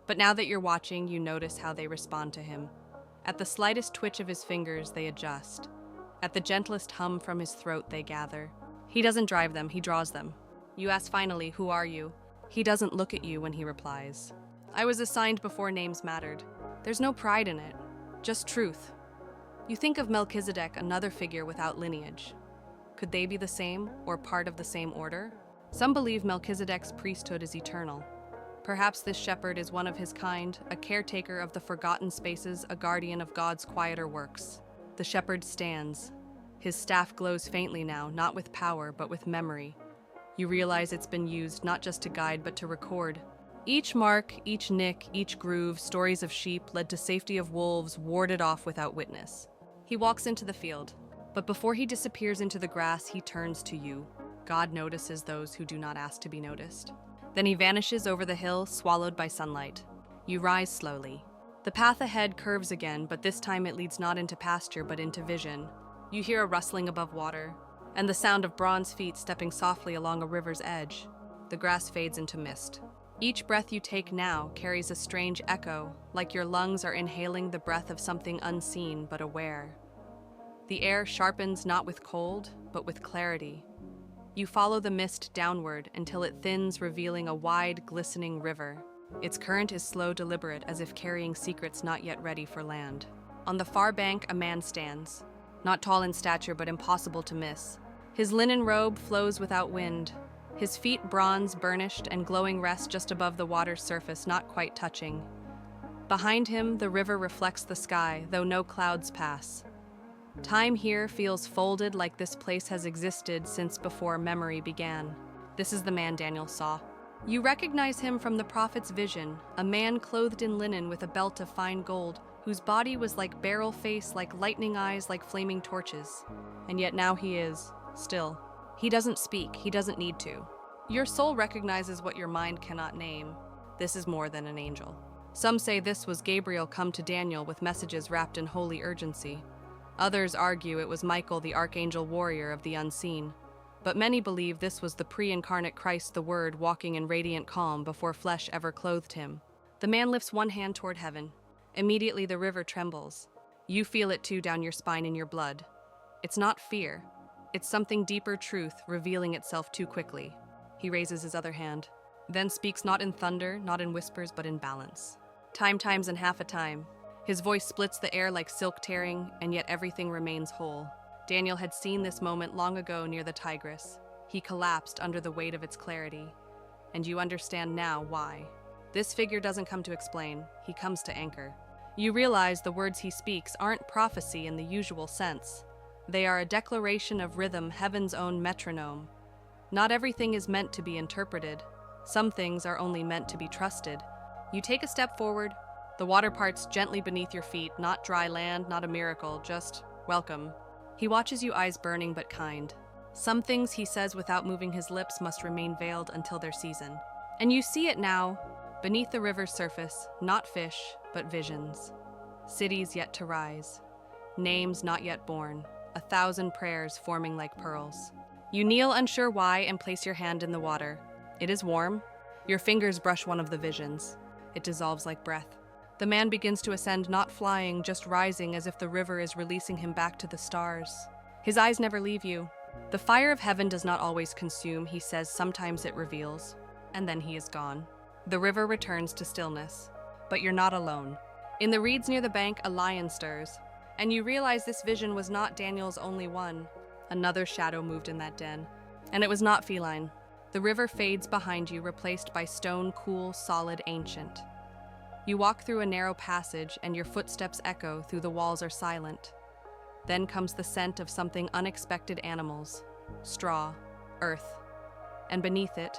But now that you're watching, you notice how they respond to him. At the slightest twitch of his fingers, they adjust. At the gentlest hum from his throat, they gather. He doesn't drive them, he draws them. You ask finally, "Who are you?" He doesn't look at you when he replies. "I was assigned before names mattered." There's no pride in it, just truth. You think of Melchizedek, another figure without lineage. Could they be the same, or part of the same order? Some believe Melchizedek's priesthood is eternal. Perhaps this shepherd is one of his kind, a caretaker of the forgotten spaces, a guardian of God's quieter works. The shepherd stands. His staff glows faintly now, not with power, but with memory. You realize it's been used not just to guide, but to record. Each mark, each nick, each groove, stories of sheep led to safety of wolves, warded off without witness. He walks into the field, but before he disappears into the grass, he turns to you. God notices those who do not ask to be noticed. Then he vanishes over the hill, swallowed by sunlight. You rise slowly. The path ahead curves again, but this time it leads not into pasture, but into vision. You hear a rustling above water, and the sound of bronze feet stepping softly along a river's edge. The grass fades into mist. Each breath you take now carries a strange echo, like your lungs are inhaling the breath of something unseen but aware. The air sharpens not with cold, but with clarity. You follow the mist downward until it thins, revealing a wide, glistening river. Its current is slow, deliberate, as if carrying secrets not yet ready for land. On the far bank, a man stands. Not tall in stature, but impossible to miss. His linen robe flows without wind. His feet bronze, burnished, and glowing rest just above the water's surface, not quite touching. Behind him, the river reflects the sky, though no clouds pass. Time here feels folded, like this place has existed since before memory began. This is the man Daniel saw. You recognize him from the prophet's vision, a man clothed in linen with a belt of fine gold, whose body was like beryl face, like lightning eyes, like flaming torches. And yet now he is, still. He doesn't speak, he doesn't need to. Your soul recognizes what your mind cannot name. This is more than an angel. Some say this was Gabriel come to Daniel with messages wrapped in holy urgency. Others argue it was Michael, the archangel warrior of the unseen. But many believe this was the pre-incarnate Christ, the Word, walking in radiant calm before flesh ever clothed him. The man lifts one hand toward heaven. Immediately the river trembles. You feel it too down your spine in your blood. It's not fear. It's something deeper, truth, revealing itself too quickly. He raises his other hand, then speaks not in thunder, not in whispers, but in balance. Times and half a time. His voice splits the air like silk tearing, and yet everything remains whole. Daniel had seen this moment long ago near the Tigris. He collapsed under the weight of its clarity. And you understand now why. This figure doesn't come to explain, he comes to anchor. You realize the words he speaks aren't prophecy in the usual sense. They are a declaration of rhythm, heaven's own metronome. Not everything is meant to be interpreted. Some things are only meant to be trusted. You take a step forward. The water parts gently beneath your feet, not dry land, not a miracle, just welcome. He watches you, eyes burning but kind. Some things he says without moving his lips must remain veiled until their season. And you see it now, beneath the river's surface, not fish, but visions. Cities yet to rise. Names not yet born. 1,000 prayers forming like pearls. You kneel unsure why and place your hand in the water. It is warm. Your fingers brush one of the visions. It dissolves like breath. The man begins to ascend, not flying, just rising, as if the river is releasing him back to the stars. His eyes never leave you. The fire of heaven does not always consume, he says, sometimes it reveals. And then he is gone. The river returns to stillness. But you're not alone. In the reeds near the bank, a lion stirs. And you realize this vision was not Daniel's only one. Another shadow moved in that den. And it was not feline. The river fades behind you, replaced by stone, cool, solid, ancient. You walk through a narrow passage, and your footsteps echo through the walls are silent. Then comes the scent of something unexpected: animals, straw, earth. And beneath it,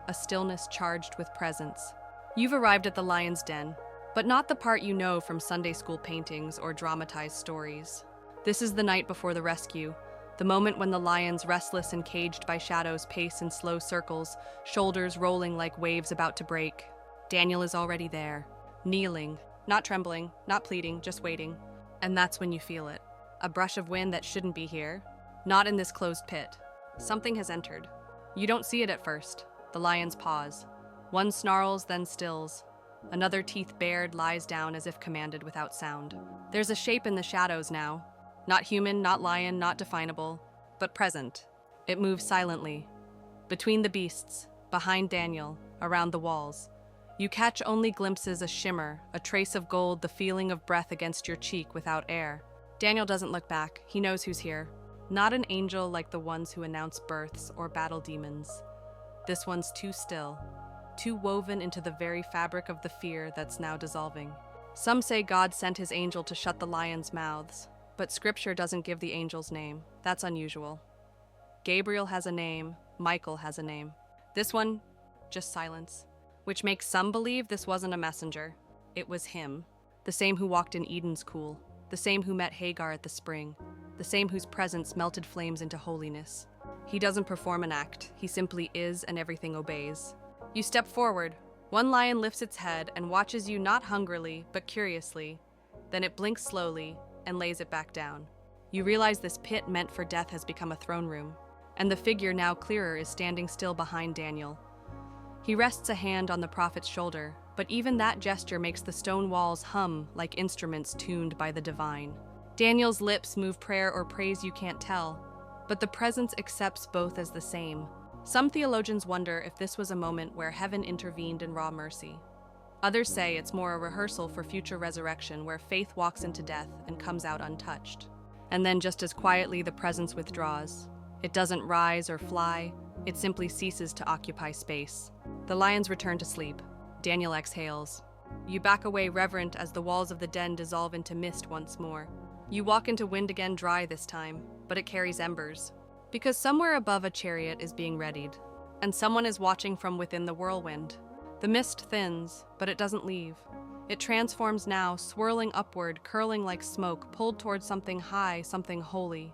a stillness charged with presence. You've arrived at the lion's den, but not the part you know from Sunday school paintings or dramatized stories. This is the night before the rescue, the moment when the lions, restless and caged by shadows, pace in slow circles, shoulders rolling like waves about to break. Daniel is already there, kneeling, not trembling, not pleading, just waiting. And that's when you feel it. A brush of wind that shouldn't be here. Not in this closed pit. Something has entered. You don't see it at first. The lions pause. One snarls, then stills. Another, teeth bared, lies down as if commanded without sound. There's a shape in the shadows now. Not human, not lion, not definable, but present. It moves silently. Between the beasts, behind Daniel, around the walls. You catch only glimpses, a shimmer, a trace of gold, the feeling of breath against your cheek without air. Daniel doesn't look back. He knows who's here. Not an angel like the ones who announce births or battle demons. This one's too still, too woven into the very fabric of the fear that's now dissolving. Some say God sent his angel to shut the lions' mouths, but scripture doesn't give the angel's name. That's unusual. Gabriel has a name, Michael has a name. This one, just silence, which makes some believe this wasn't a messenger. It was him, the same who walked in Eden's cool, the same who met Hagar at the spring, the same whose presence melted flames into holiness. He doesn't perform an act, he simply is, and everything obeys. You step forward. One lion lifts its head and watches you, not hungrily, but curiously. Then it blinks slowly and lays it back down. You realize this pit meant for death has become a throne room, and the figure, now clearer, is standing still behind Daniel. He rests a hand on the prophet's shoulder, but even that gesture makes the stone walls hum like instruments tuned by the divine. Daniel's lips move prayer or praise, you can't tell, but the presence accepts both as the same. Some theologians wonder if this was a moment where heaven intervened in raw mercy. Others say it's more a rehearsal for future resurrection, where faith walks into death and comes out untouched. And then just as quietly the presence withdraws. It doesn't rise or fly, it simply ceases to occupy space. The lions return to sleep. Daniel exhales. You back away, reverent, as the walls of the den dissolve into mist once more. You walk into wind again, dry this time, but it carries embers. Because somewhere above a chariot is being readied, and someone is watching from within the whirlwind. The mist thins, but it doesn't leave. It transforms now, swirling upward, curling like smoke, pulled towards something high, something holy.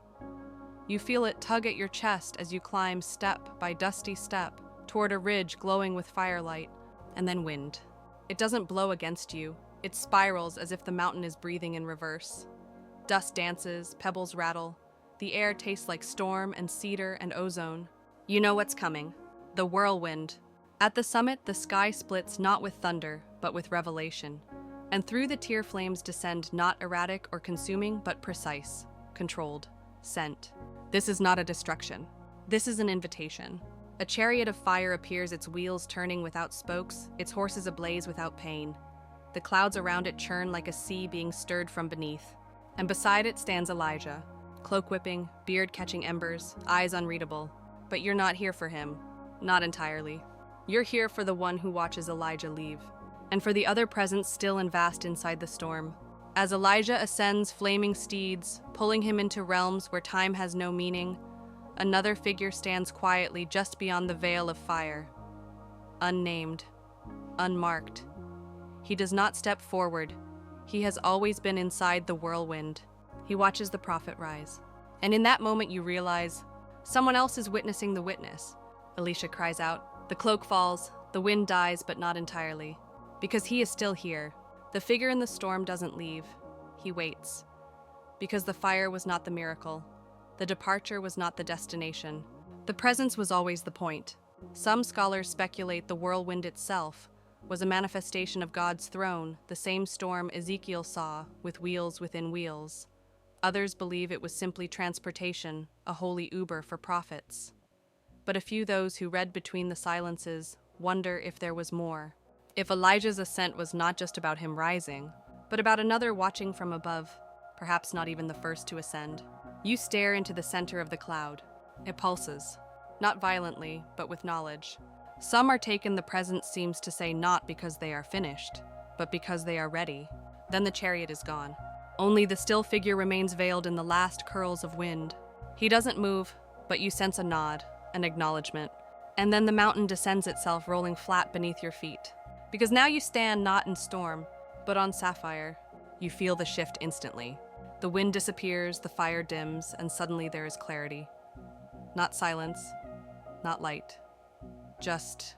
You feel it tug at your chest as you climb step by dusty step toward a ridge glowing with firelight, and then wind. It doesn't blow against you. It spirals as if the mountain is breathing in reverse. Dust dances, pebbles rattle. The air tastes like storm and cedar and ozone. You know what's coming. The whirlwind. At the summit, the sky splits not with thunder, but with revelation. And through the tear flames descend not erratic or consuming, but precise, controlled, sent. This is not a destruction. This is an invitation. A chariot of fire appears, its wheels turning without spokes, its horses ablaze without pain. The clouds around it churn like a sea being stirred from beneath. And beside it stands Elijah, cloak whipping, beard catching embers, eyes unreadable. But you're not here for him. Not entirely. You're here for the one who watches Elijah leave, and for the other presence still and vast inside the storm. As Elijah ascends flaming steeds, pulling him into realms where time has no meaning, another figure stands quietly just beyond the veil of fire. Unnamed, unmarked. He does not step forward. He has always been inside the whirlwind. He watches the prophet rise. And in that moment you realize someone else is witnessing the witness. Elisha cries out. The cloak falls, the wind dies, but not entirely. Because he is still here. The figure in the storm doesn't leave. He waits. Because the fire was not the miracle. The departure was not the destination. The presence was always the point. Some scholars speculate the whirlwind itself, was a manifestation of God's throne, the same storm Ezekiel saw, with wheels within wheels. Others believe it was simply transportation, a holy Uber for prophets. But a few those who read between the silences wonder if there was more. If Elijah's ascent was not just about him rising, but about another watching from above, perhaps not even the first to ascend. You stare into the center of the cloud. It pulses, not violently, but with knowledge. Some are taken, the presence seems to say, not because they are finished, but because they are ready. Then the chariot is gone. Only the still figure remains veiled in the last curls of wind. He doesn't move, but you sense a nod, an acknowledgement. And then the mountain descends itself, rolling flat beneath your feet. Because now you stand not in storm, but on sapphire. You feel the shift instantly. The wind disappears, the fire dims, and suddenly there is clarity. Not silence, not light. Just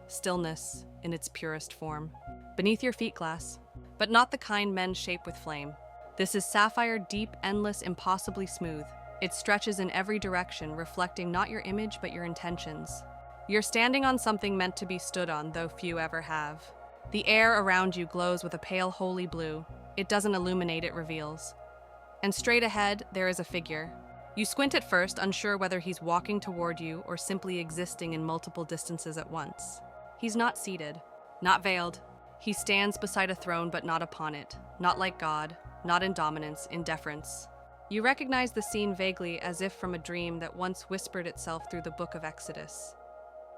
stillness in its purest form. Beneath your feet, glass, but not the kind men shape with flame. This is sapphire, deep, endless, impossibly smooth. It stretches in every direction, reflecting not your image, but your intentions. You're standing on something meant to be stood on, though few ever have. The air around you glows with a pale, holy blue. It doesn't illuminate, it reveals. And straight ahead, there is a figure. You squint at first, unsure whether he's walking toward you or simply existing in multiple distances at once. He's not seated, not veiled. He stands beside a throne, but not upon it. Not like God, not in dominance, in deference. You recognize the scene vaguely, as if from a dream that once whispered itself through the book of Exodus.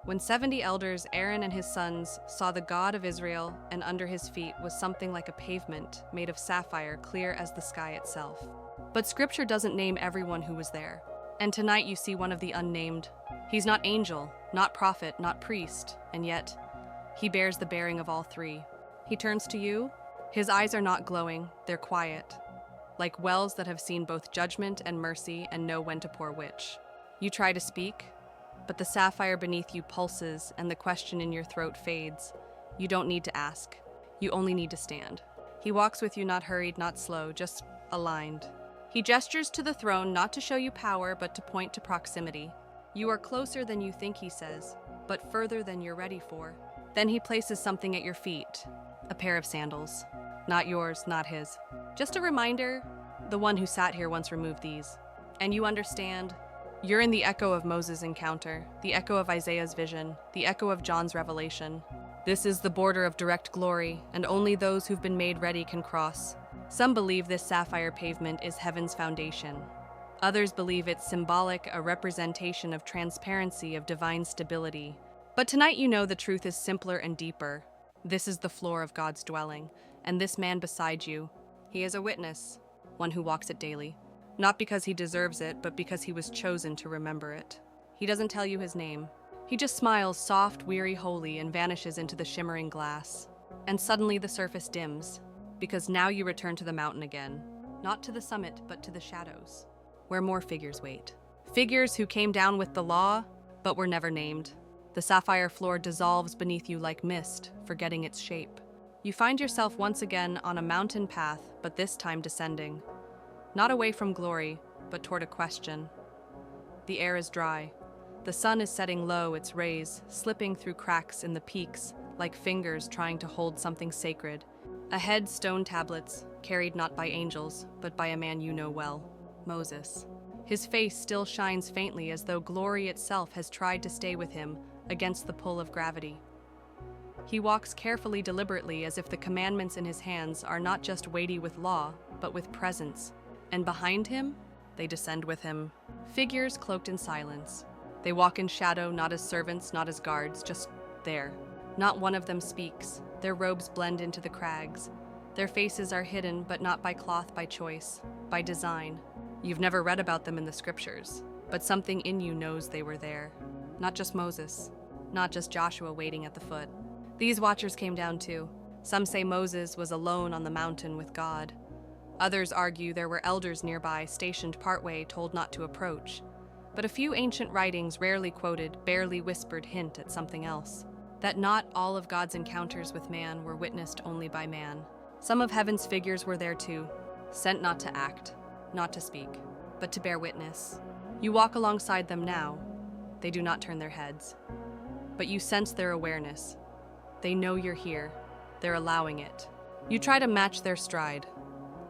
When 70 elders, Aaron and his sons, saw the God of Israel, and under his feet was something like a pavement made of sapphire, clear as the sky itself. But Scripture doesn't name everyone who was there. And tonight you see one of the unnamed. He's not angel, not prophet, not priest, and yet he bears the bearing of all three. He turns to you. His eyes are not glowing, they're quiet, like wells that have seen both judgment and mercy and know when to pour which. You try to speak, but the sapphire beneath you pulses and the question in your throat fades. You don't need to ask. You only need to stand. He walks with you, not hurried, not slow, just aligned. He gestures to the throne, not to show you power, but to point to proximity. You are closer than you think, he says, but further than you're ready for. Then he places something at your feet, a pair of sandals. Not yours, not his. Just a reminder, the one who sat here once removed these. And you understand. You're in the echo of Moses' encounter, the echo of Isaiah's vision, the echo of John's revelation. This is the border of direct glory, and only those who've been made ready can cross. Some believe this sapphire pavement is heaven's foundation. Others believe it's symbolic, a representation of transparency, of divine stability. But tonight you know the truth is simpler and deeper. This is the floor of God's dwelling, and this man beside you, he is a witness, one who walks it daily. Not because he deserves it, but because he was chosen to remember it. He doesn't tell you his name. He just smiles, soft, weary, holy, and vanishes into the shimmering glass. And suddenly the surface dims, because now you return to the mountain again. Not to the summit, but to the shadows, where more figures wait. Figures who came down with the law, but were never named. The sapphire floor dissolves beneath you like mist, forgetting its shape. You find yourself once again on a mountain path, but this time descending. Not away from glory, but toward a question. The air is dry. The sun is setting low, its rays slipping through cracks in the peaks, like fingers trying to hold something sacred. Ahead, stone tablets, carried not by angels, but by a man you know well, Moses. His face still shines faintly, as though glory itself has tried to stay with him against the pull of gravity. He walks carefully, deliberately, as if the commandments in his hands are not just weighty with law, but with presence. And behind him, they descend with him. Figures cloaked in silence. They walk in shadow, not as servants, not as guards, just there. Not one of them speaks. Their robes blend into the crags. Their faces are hidden, but not by cloth, by choice, by design. You've never read about them in the scriptures, but something in you knows they were there. Not just Moses, not just Joshua waiting at the foot. These watchers came down too. Some say Moses was alone on the mountain with God. Others argue there were elders nearby, stationed partway, told not to approach. But a few ancient writings, rarely quoted, barely whispered, hint at something else. That not all of God's encounters with man were witnessed only by man. Some of heaven's figures were there too, sent not to act, not to speak, but to bear witness. You walk alongside them now. They do not turn their heads. But you sense their awareness. They know you're here. They're allowing it. You try to match their stride.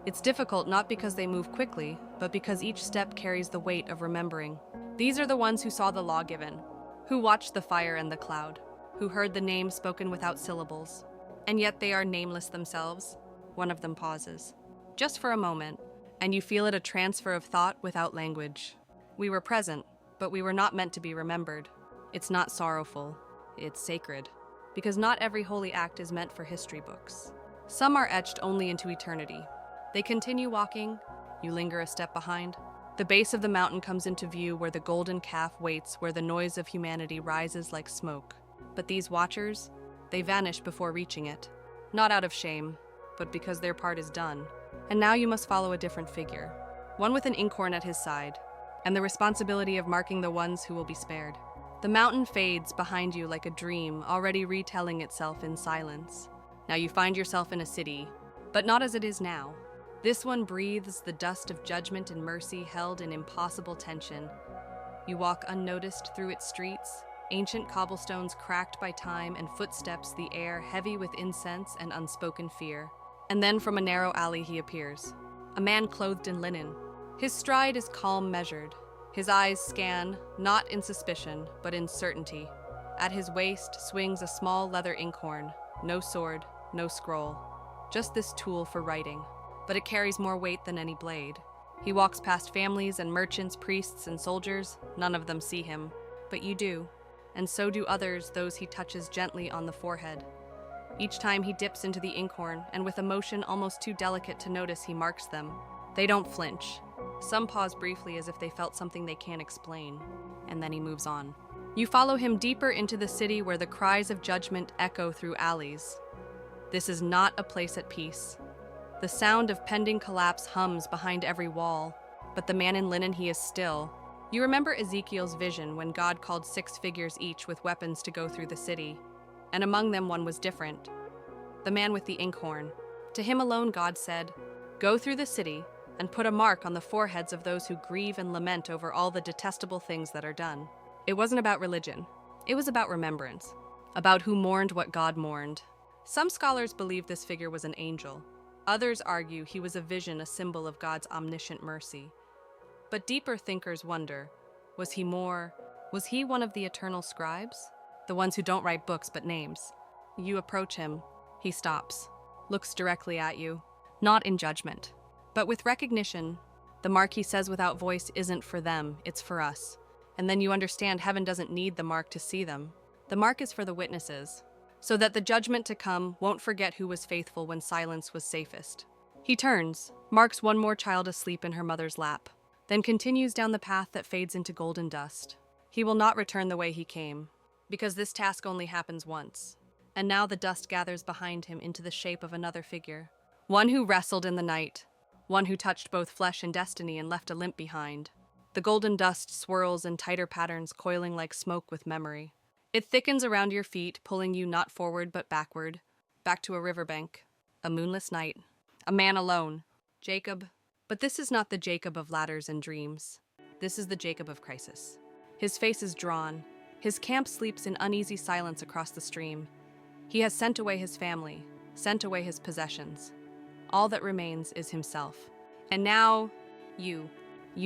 It's difficult not because they move quickly, but because each step carries the weight of remembering. These are the ones who saw the law given, who watched the fire and the cloud, who heard the name spoken without syllables. And yet they are nameless themselves. One of them pauses. Just for a moment, and you feel it, a transfer of thought without language. We were present, but we were not meant to be remembered. It's not sorrowful, it's sacred. Because not every holy act is meant for history books. Some are etched only into eternity. They continue walking, you linger a step behind. The base of the mountain comes into view where the golden calf waits, where the noise of humanity rises like smoke. But these watchers, they vanish before reaching it. Not out of shame, but because their part is done. And now you must follow a different figure. One with an inkhorn at his side, and the responsibility of marking the ones who will be spared. The mountain fades behind you like a dream, already retelling itself in silence. Now you find yourself in a city, but not as it is now. This one breathes the dust of judgment and mercy held in impossible tension. You walk unnoticed through its streets, ancient cobblestones cracked by time and footsteps, the air heavy with incense and unspoken fear. And then from a narrow alley he appears, a man clothed in linen. His stride is calm, measured. His eyes scan, not in suspicion, but in certainty. At his waist swings a small leather inkhorn, no sword, no scroll, just this tool for writing. But it carries more weight than any blade. He walks past families and merchants, priests and soldiers. None of them see him, but you do, and so do others, those he touches gently on the forehead. Each time he dips into the inkhorn, and with a motion almost too delicate to notice, he marks them. They don't flinch. Some pause briefly as if they felt something they can't explain, and then he moves on. You follow him deeper into the city where the cries of judgment echo through alleys. This is not a place at peace. The sound of pending collapse hums behind every wall, but the man in linen, he is still. You remember Ezekiel's vision when God called 6 figures each with weapons to go through the city, and among them one was different. The man with the inkhorn. To him alone God said, "Go through the city and put a mark on the foreheads of those who grieve and lament over all the detestable things that are done." It wasn't about religion. It was about remembrance, about who mourned what God mourned. Some scholars believe this figure was an angel. Others argue he was a vision, a symbol of God's omniscient mercy. But deeper thinkers wonder, was he one of the eternal scribes? The ones who don't write books but names. You approach him. He stops, looks directly at you, not in judgment, but with recognition. The mark, he says without voice, isn't for them, it's for us. And then you understand heaven doesn't need the mark to see them. The mark is for the witnesses, so that the judgment to come won't forget who was faithful when silence was safest. He turns, marks one more child asleep in her mother's lap, then continues down the path that fades into golden dust. He will not return the way he came, because this task only happens once. And now the dust gathers behind him into the shape of another figure. One who wrestled in the night, one who touched both flesh and destiny and left a limp behind. The golden dust swirls in tighter patterns, coiling like smoke with memory. It thickens around your feet, pulling you not forward but backward, back to a riverbank, a moonless night, a man alone, Jacob. But this is not the Jacob of ladders and dreams. This is the Jacob of crisis. His face is drawn. His camp sleeps in uneasy silence across the stream. He has sent away his family, sent away his possessions. All that remains is himself. And now, you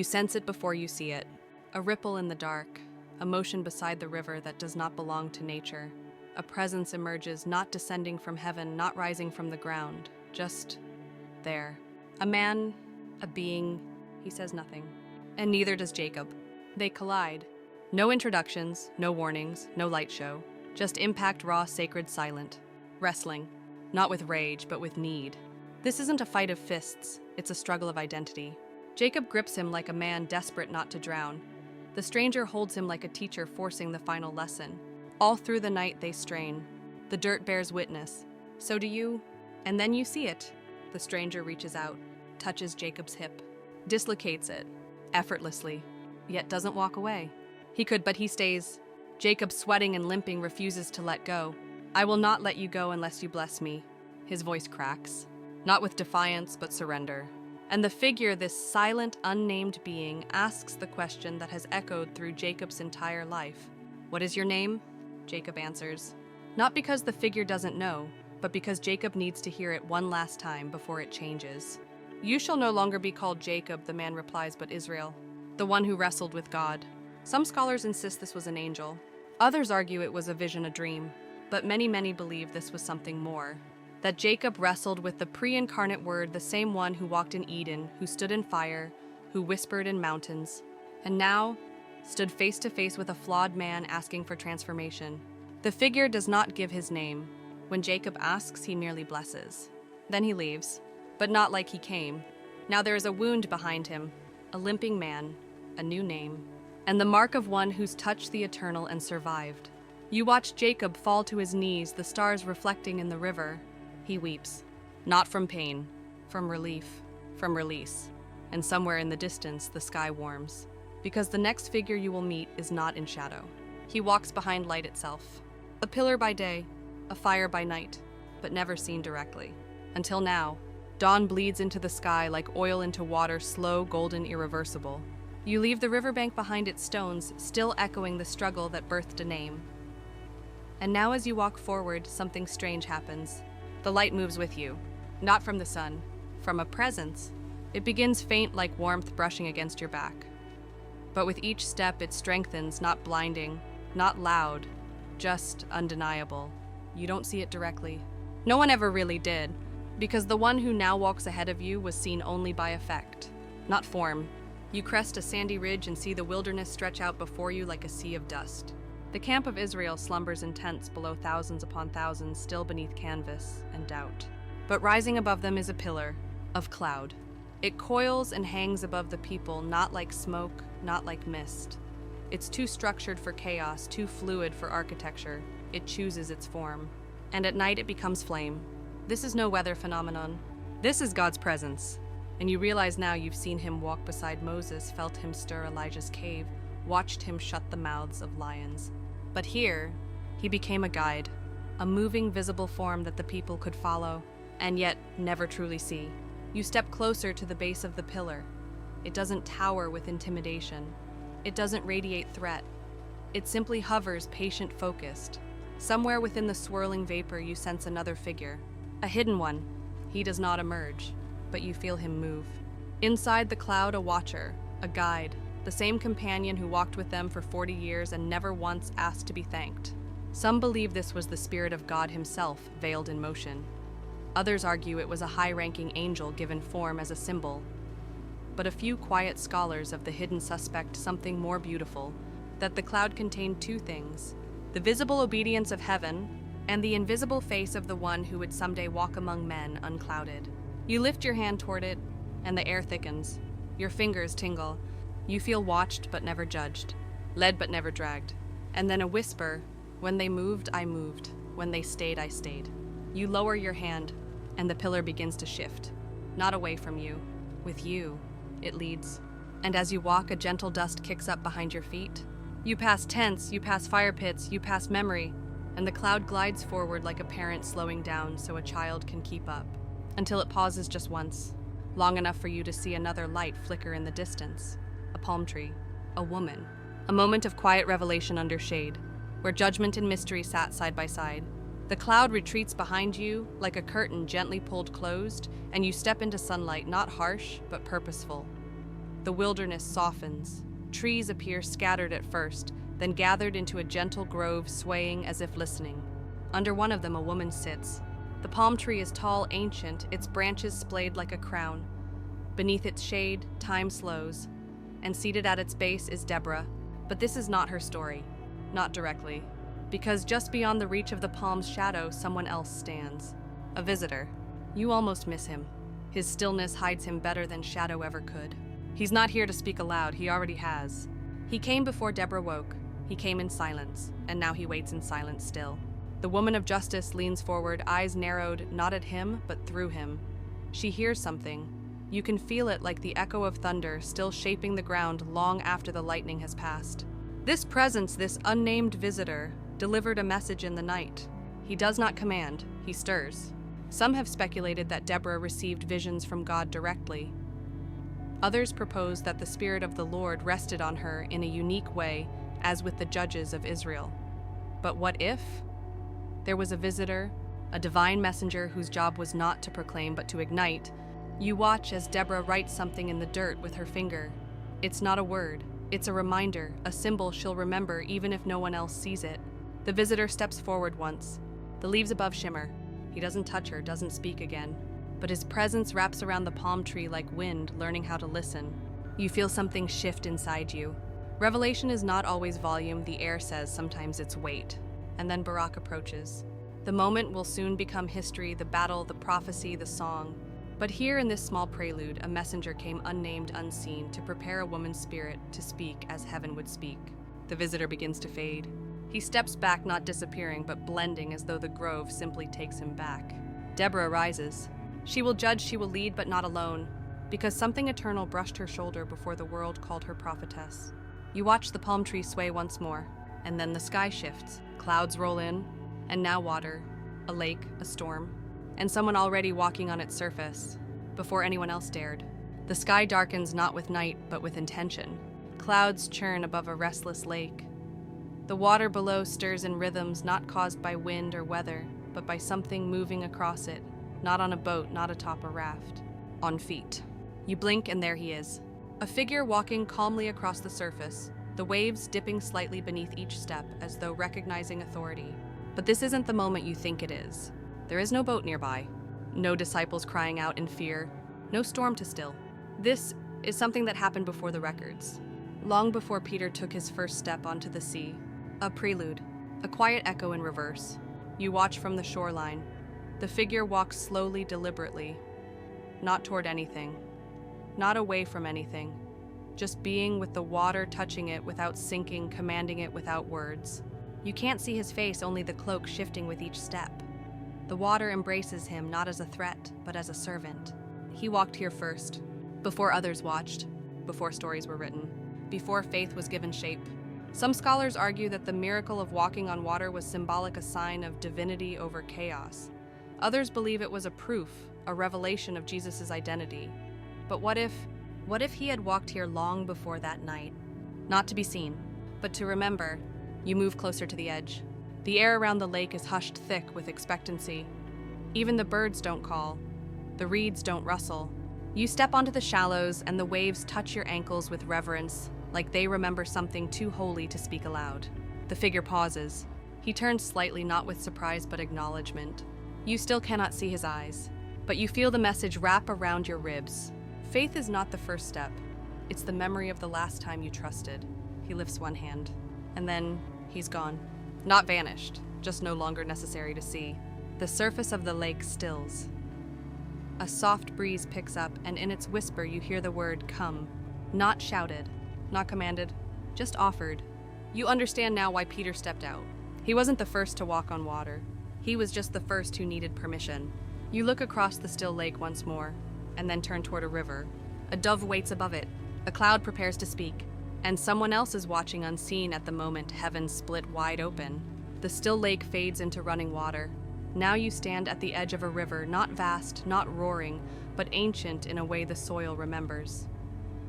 sense it before you see it. A ripple in the dark, a motion beside the river that does not belong to nature. A presence emerges, not descending from heaven, not rising from the ground, just there. A man, a being. He says nothing. And neither does Jacob. They collide. No introductions, no warnings, no light show. Just impact, raw, sacred, silent. Wrestling. Not with rage, but with need. This isn't a fight of fists, it's a struggle of identity. Jacob grips him like a man desperate not to drown. The stranger holds him like a teacher forcing the final lesson. All through the night they strain. The dirt bears witness. So do you. And then you see it. The stranger reaches out, touches Jacob's hip, dislocates it, effortlessly, yet doesn't walk away. He could, but he stays. Jacob, sweating and limping, refuses to let go. "I will not let you go unless you bless me." His voice cracks, not with defiance, but surrender. And the figure, this silent, unnamed being, asks the question that has echoed through Jacob's entire life. "What is your name?" Jacob answers. Not because the figure doesn't know, but because Jacob needs to hear it one last time before it changes. "You shall no longer be called Jacob," the man replies, "but Israel, the one who wrestled with God." Some scholars insist this was an angel. Others argue it was a vision, a dream. But many believe this was something more. That Jacob wrestled with the pre-incarnate Word, the same one who walked in Eden, who stood in fire, who whispered in mountains, and now stood face to face with a flawed man asking for transformation. The figure does not give his name. When Jacob asks, he merely blesses. Then he leaves, but not like he came. Now there is a wound behind him, a limping man, a new name, and the mark of one who's touched the eternal and survived. You watch Jacob fall to his knees, the stars reflecting in the river. He weeps, not from pain, from relief, from release. And somewhere in the distance, the sky warms. Because the next figure you will meet is not in shadow. He walks behind light itself. A pillar by day, a fire by night, but never seen directly. Until now, dawn bleeds into the sky like oil into water, slow, golden, irreversible. You leave the riverbank behind its stones, still echoing the struggle that birthed a name. And now as you walk forward, something strange happens. The light moves with you, not from the sun, from a presence. It begins faint like warmth brushing against your back. But with each step it strengthens, not blinding, not loud, just undeniable. You don't see it directly. No one ever really did, because the one who now walks ahead of you was seen only by effect, not form. You crest a sandy ridge and see the wilderness stretch out before you like a sea of dust. The camp of Israel slumbers in tents below thousands upon thousands, still beneath canvas and doubt. But rising above them is a pillar of cloud. It coils and hangs above the people, not like smoke, not like mist. It's too structured for chaos, too fluid for architecture. It chooses its form. And at night it becomes flame. This is no weather phenomenon. This is God's presence. And you realize now you've seen him walk beside Moses, felt him stir Elijah's cave, watched him shut the mouths of lions. But here, he became a guide, a moving, visible form that the people could follow, and yet never truly see. You step closer to the base of the pillar. It doesn't tower with intimidation. It doesn't radiate threat. It simply hovers, patient, focused. Somewhere within the swirling vapor, you sense another figure, a hidden one. He does not emerge, but you feel him move. Inside the cloud, a watcher, a guide, the same companion who walked with them for 40 years and never once asked to be thanked. Some believe this was the Spirit of God himself, veiled in motion. Others argue it was a high-ranking angel given form as a symbol. But a few quiet scholars of the hidden suspect something more beautiful, that the cloud contained two things: the visible obedience of heaven and the invisible face of the one who would someday walk among men unclouded. You lift your hand toward it, and the air thickens. Your fingers tingle. You feel watched but never judged, led but never dragged. And then a whisper: "When they moved, I moved. When they stayed, I stayed." You lower your hand, and the pillar begins to shift. Not away from you. With you, it leads. And as you walk, a gentle dust kicks up behind your feet. You pass tents, you pass fire pits, you pass memory, and the cloud glides forward like a parent slowing down so a child can keep up, until it pauses just once, long enough for you to see another light flicker in the distance. A palm tree, a woman, a moment of quiet revelation under shade, where judgment and mystery sat side by side. The cloud retreats behind you like a curtain gently pulled closed, and you step into sunlight, not harsh, but purposeful. The wilderness softens. Trees appear scattered at first, then gathered into a gentle grove, swaying as if listening. Under one of them, a woman sits. The palm tree is tall, ancient, its branches splayed like a crown. Beneath its shade, time slows, and seated at its base is Deborah. But this is not her story. Not directly. Because just beyond the reach of the palm's shadow, someone else stands. A visitor. You almost miss him. His stillness hides him better than shadow ever could. He's not here to speak aloud, he already has. He came before Deborah woke. He came in silence, and now he waits in silence still. The woman of justice leans forward, eyes narrowed, not at him, but through him. She hears something. You can feel it like the echo of thunder, still shaping the ground long after the lightning has passed. This presence, this unnamed visitor, delivered a message in the night. He does not command, he stirs. Some have speculated that Deborah received visions from God directly. Others propose that the Spirit of the Lord rested on her in a unique way, as with the judges of Israel. But what if? There was a visitor, a divine messenger whose job was not to proclaim but to ignite. You watch as Deborah writes something in the dirt with her finger. It's not a word. It's a reminder, a symbol she'll remember even if no one else sees it. The visitor steps forward once. The leaves above shimmer. He doesn't touch her, doesn't speak again. But his presence wraps around the palm tree like wind, learning how to listen. You feel something shift inside you. Revelation is not always volume, the air says, sometimes it's weight. And then Barak approaches. The moment will soon become history, the battle, the prophecy, the song. But here in this small prelude, a messenger came unnamed, unseen, to prepare a woman's spirit to speak as heaven would speak. The visitor begins to fade. He steps back, not disappearing, but blending as though the grove simply takes him back. Deborah rises. She will judge, she will lead, but not alone, because something eternal brushed her shoulder before the world called her prophetess. You watch the palm tree sway once more, and then the sky shifts. Clouds roll in, and now water, a lake, a storm, and someone already walking on its surface, before anyone else dared. The sky darkens not with night, but with intention. Clouds churn above a restless lake. The water below stirs in rhythms not caused by wind or weather, but by something moving across it, not on a boat, not atop a raft, on feet. You blink and there he is. A figure walking calmly across the surface, the waves dipping slightly beneath each step as though recognizing authority. But this isn't the moment you think it is. There is no boat nearby, no disciples crying out in fear, no storm to still. This is something that happened before the records, long before Peter took his first step onto the sea. A prelude, a quiet echo in reverse. You watch from the shoreline. The figure walks slowly, deliberately, not toward anything, not away from anything, just being with the water, touching it without sinking, commanding it without words. You can't see his face, only the cloak shifting with each step. The water embraces him not as a threat, but as a servant. He walked here first, before others watched, before stories were written, before faith was given shape. Some scholars argue that the miracle of walking on water was symbolic, a sign of divinity over chaos. Others believe it was a proof, a revelation of Jesus' identity. But what if he had walked here long before that night? Not to be seen, but to remember. You move closer to the edge. The air around the lake is hushed thick with expectancy. Even the birds don't call. The reeds don't rustle. You step onto the shallows and the waves touch your ankles with reverence, like they remember something too holy to speak aloud. The figure pauses. He turns slightly, not with surprise but acknowledgement. You still cannot see his eyes, but you feel the message wrap around your ribs. Faith is not the first step. It's the memory of the last time you trusted. He lifts one hand, and then he's gone. Not vanished, just no longer necessary to see. The surface of the lake stills. A soft breeze picks up, and in its whisper you hear the word come. Not shouted, not commanded, just offered. You understand now why Peter stepped out. He wasn't the first to walk on water. He was just the first who needed permission. You look across the still lake once more, and then turn toward a river. A dove waits above it. A cloud prepares to speak. And someone else is watching unseen at the moment, heaven split wide open. The still lake fades into running water. Now you stand at the edge of a river, not vast, not roaring, but ancient in a way the soil remembers.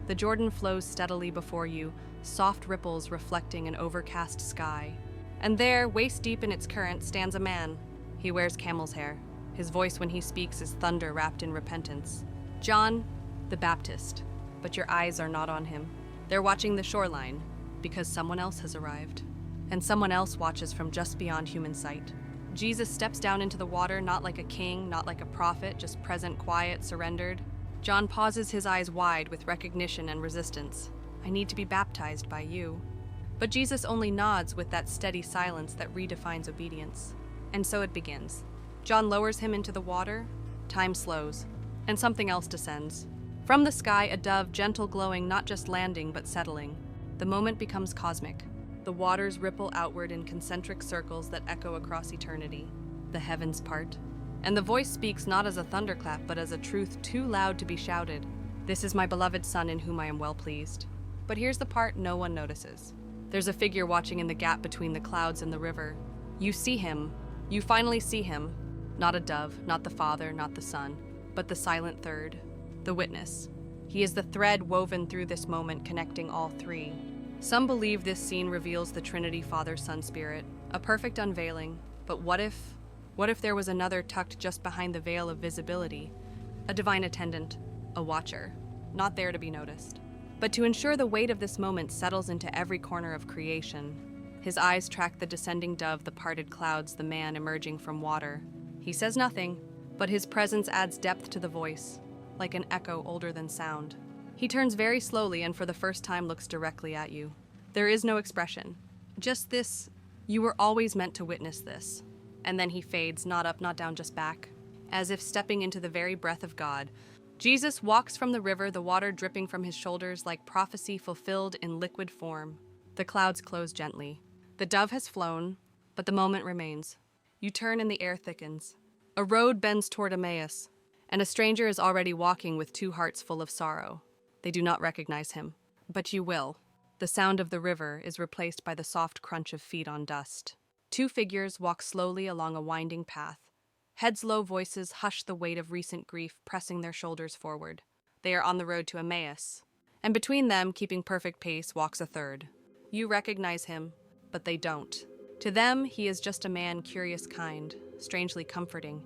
The Jordan flows steadily before you, soft ripples reflecting an overcast sky. And there, waist deep in its current, stands a man. He wears camel's hair. His voice when he speaks is thunder wrapped in repentance. John the Baptist. But your eyes are not on him. They're watching the shoreline, because someone else has arrived. And someone else watches from just beyond human sight. Jesus steps down into the water, not like a king, not like a prophet, just present, quiet, surrendered. John pauses, his eyes wide with recognition and resistance. I need to be baptized by you. But Jesus only nods with that steady silence that redefines obedience. And so it begins. John lowers him into the water, time slows, and something else descends. From the sky, a dove, gentle glowing, not just landing, but settling. The moment becomes cosmic. The waters ripple outward in concentric circles that echo across eternity. The heavens part. And the voice speaks not as a thunderclap, but as a truth too loud to be shouted. This is my beloved Son in whom I am well pleased. But here's the part no one notices. There's a figure watching in the gap between the clouds and the river. You see him. You finally see him. Not a dove, not the Father, not the Son, but the silent third. The witness. He is the thread woven through this moment, connecting all three. Some believe this scene reveals the Trinity, Father, Son, Spirit, a perfect unveiling, But what if there was another tucked just behind the veil of visibility? A divine attendant, a watcher, not there to be noticed. But to ensure the weight of this moment settles into every corner of creation, his eyes track the descending dove, the parted clouds, the man emerging from water. He says nothing, but his presence adds depth to the voice, like an echo older than sound. He turns very slowly and for the first time looks directly at you. There is no expression. Just this, you were always meant to witness this. And then he fades, not up, not down, just back, as if stepping into the very breath of God. Jesus walks from the river, the water dripping from his shoulders like prophecy fulfilled in liquid form. The clouds close gently. The dove has flown, but the moment remains. You turn and the air thickens. A road bends toward Emmaus, and a stranger is already walking with two hearts full of sorrow. They do not recognize him, but you will. The sound of the river is replaced by the soft crunch of feet on dust. Two figures walk slowly along a winding path. Heads' low voices hush the weight of recent grief, pressing their shoulders forward. They are on the road to Emmaus, and between them, keeping perfect pace, walks a third. You recognize him, but they don't. To them, he is just a man, curious, kind, strangely comforting.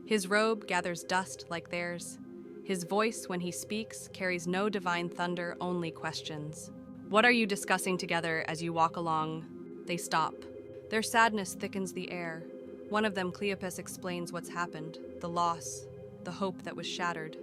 His robe gathers dust like theirs. His voice, when he speaks, carries no divine thunder, only questions. What are you discussing together as you walk along? They stop. Their sadness thickens the air. One of them, Cleopas, explains what's happened, the loss, the hope that was shattered,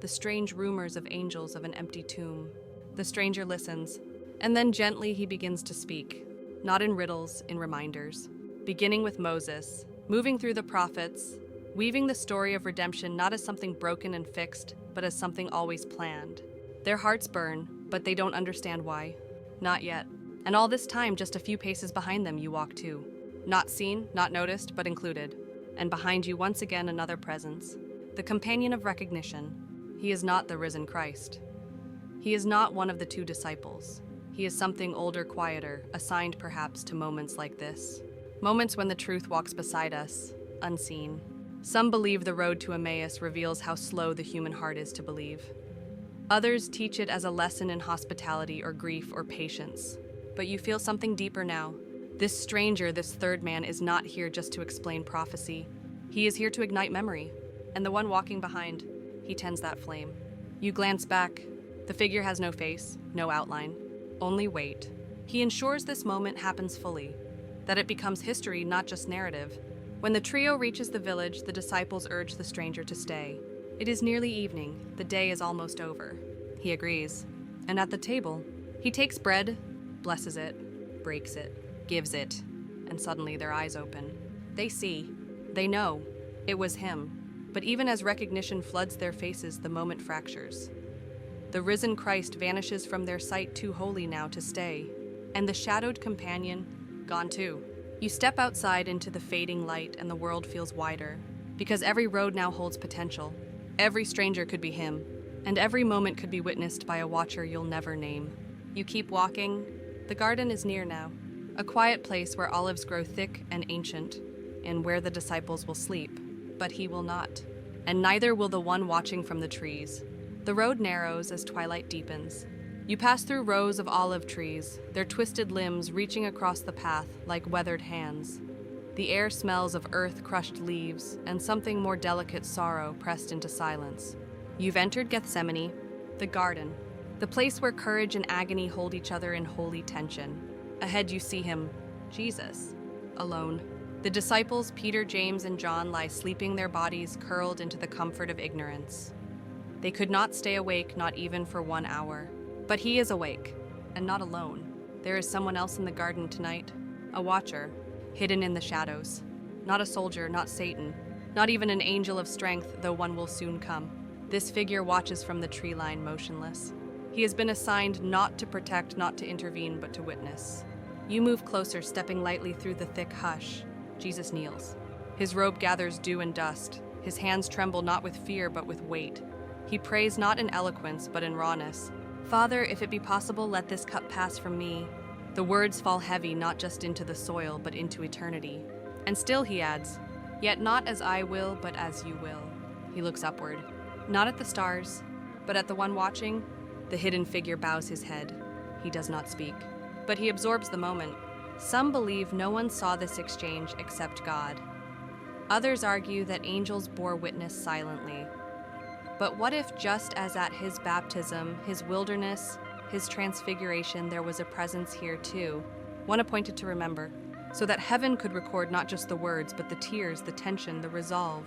the strange rumors of angels of an empty tomb. The stranger listens, and then gently he begins to speak, not in riddles, in reminders, beginning with Moses, moving through the prophets, weaving the story of redemption not as something broken and fixed, but as something always planned. Their hearts burn, but they don't understand why. Not yet. And all this time, just a few paces behind them, you walk too. Not seen, not noticed, but included. And behind you, once again, another presence. The companion of recognition. He is not the risen Christ. He is not one of the two disciples. He is something older, quieter, assigned perhaps to moments like this. Moments when the truth walks beside us, unseen. Some believe the road to Emmaus reveals how slow the human heart is to believe. Others teach it as a lesson in hospitality or grief or patience. But you feel something deeper now. This stranger, this third man, is not here just to explain prophecy. He is here to ignite memory. And the one walking behind, he tends that flame. You glance back. The figure has no face, no outline, only weight. He ensures this moment happens fully, that it becomes history, not just narrative. When the trio reaches the village, the disciples urge the stranger to stay. It is nearly evening. The day is almost over. He agrees. And at the table, he takes bread, blesses it, breaks it, gives it, and suddenly their eyes open. They see. They know. It was him. But even as recognition floods their faces, the moment fractures. The risen Christ vanishes from their sight, too holy now to stay. And the shadowed companion, gone too. You step outside into the fading light and the world feels wider. Because every road now holds potential. Every stranger could be him. And every moment could be witnessed by a watcher you'll never name. You keep walking. The garden is near now. A quiet place where olives grow thick and ancient. And where the disciples will sleep. But he will not. And neither will the one watching from the trees. The road narrows as twilight deepens. You pass through rows of olive trees, their twisted limbs reaching across the path like weathered hands. The air smells of earth-crushed leaves and something more delicate sorrow pressed into silence. You've entered Gethsemane, the garden, the place where courage and agony hold each other in holy tension. Ahead you see him, Jesus, alone. The disciples, Peter, James, and John, lie sleeping, their bodies curled into the comfort of ignorance. They could not stay awake, not even for 1 hour. But he is awake, and not alone. There is someone else in the garden tonight, a watcher, hidden in the shadows. Not a soldier, not Satan, not even an angel of strength, though one will soon come. This figure watches from the tree line, motionless. He has been assigned not to protect, not to intervene, but to witness. You move closer, stepping lightly through the thick hush. Jesus kneels. His robe gathers dew and dust. His hands tremble not with fear, but with weight. He prays not in eloquence, but in rawness. Father, if it be possible, let this cup pass from me. The words fall heavy, not just into the soil, but into eternity. And still he adds, yet not as I will, but as you will. He looks upward, not at the stars, but at the one watching. The hidden figure bows his head. He does not speak, but he absorbs the moment, Some believe no one saw this exchange except God. Others argue that angels bore witness silently. But what if, just as at his baptism, his wilderness, his transfiguration, there was a presence here too, one appointed to remember, so that heaven could record not just the words, but the tears, the tension, the resolve.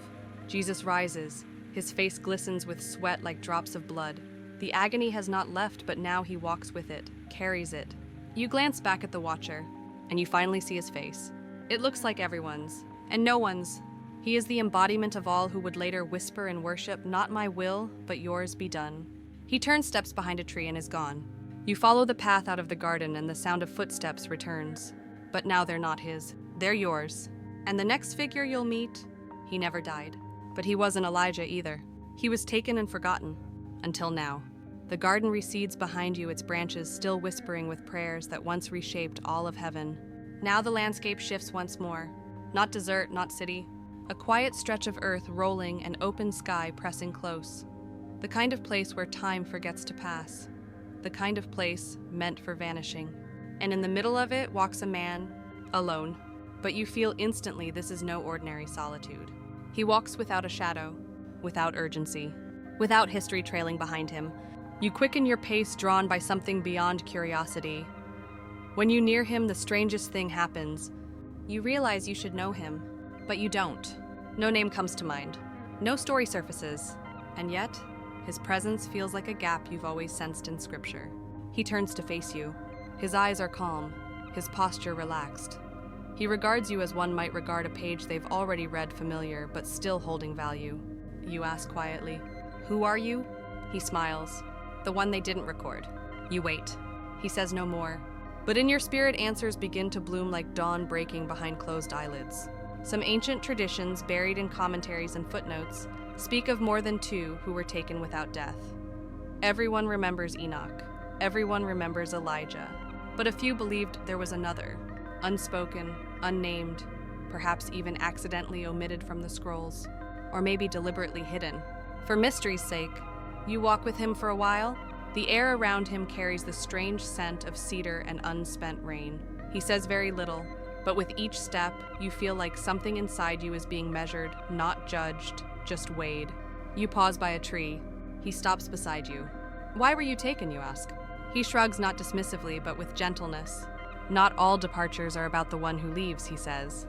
Jesus rises. His face glistens with sweat like drops of blood. The agony has not left, but now he walks with it, carries it. You glance back at the watcher, and you finally see his face. It looks like everyone's, and no one's. He is the embodiment of all who would later whisper in worship, "Not my will, but yours be done." He turns, steps behind a tree, and is gone. You follow the path out of the garden, and the sound of footsteps returns. But now they're not his, they're yours. And the next figure you'll meet, he never died. But he wasn't Elijah either. He was taken and forgotten. Until now. The garden recedes behind you, its branches still whispering with prayers that once reshaped all of heaven. Now the landscape shifts once more. Not desert, not city. A quiet stretch of earth rolling, an open sky pressing close. The kind of place where time forgets to pass. The kind of place meant for vanishing. And in the middle of it walks a man, alone. But you feel instantly this is no ordinary solitude. He walks without a shadow, without urgency, without history trailing behind him. You quicken your pace, drawn by something beyond curiosity. When you near him, the strangest thing happens. You realize you should know him, but you don't. No name comes to mind. No story surfaces. And yet, his presence feels like a gap you've always sensed in scripture. He turns to face you. His eyes are calm, his posture relaxed. He regards you as one might regard a page they've already read, familiar, but still holding value. You ask quietly, "Who are you?" He smiles. "The one they didn't record." You wait. He says no more. But in your spirit, answers begin to bloom like dawn breaking behind closed eyelids. Some ancient traditions, buried in commentaries and footnotes, speak of more than two who were taken without death. Everyone remembers Enoch. Everyone remembers Elijah. But a few believed there was another, unspoken, unnamed, perhaps even accidentally omitted from the scrolls, or maybe deliberately hidden. For mystery's sake, you walk with him for a while. The air around him carries the strange scent of cedar and unspent rain. He says very little, but with each step, you feel like something inside you is being measured, not judged, just weighed. You pause by a tree. He stops beside you. "Why were you taken?" you ask. He shrugs, not dismissively, but with gentleness. "Not all departures are about the one who leaves," he says.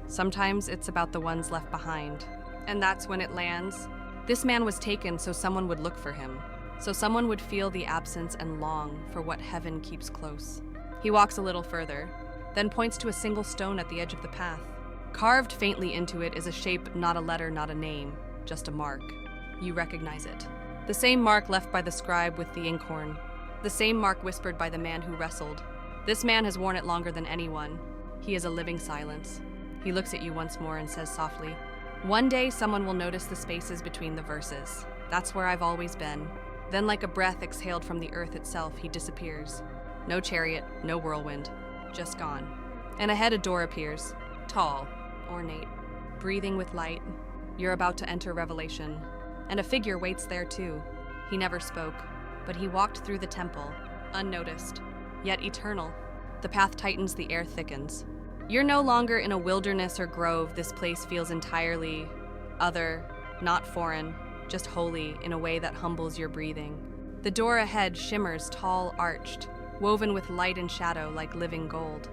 "Sometimes it's about the ones left behind." And that's when it lands. This man was taken so someone would look for him, so someone would feel the absence and long for what heaven keeps close. He walks a little further, then points to a single stone at the edge of the path. Carved faintly into it is a shape, not a letter, not a name, just a mark. You recognize it. The same mark left by the scribe with the inkhorn. The same mark whispered by the man who wrestled. This man has worn it longer than anyone. He is a living silence. He looks at you once more and says softly, "One day someone will notice the spaces between the verses. That's where I've always been." Then, like a breath exhaled from the earth itself, he disappears. No chariot, no whirlwind, just gone. And ahead a door appears, tall, ornate, breathing with light. You're about to enter Revelation, and a figure waits there too. He never spoke, but he walked through the temple, unnoticed, yet eternal. The path tightens, the air thickens. You're no longer in a wilderness or grove. This place feels entirely other, not foreign, just holy in a way that humbles your breathing. The door ahead shimmers, tall, arched, woven with light and shadow like living gold.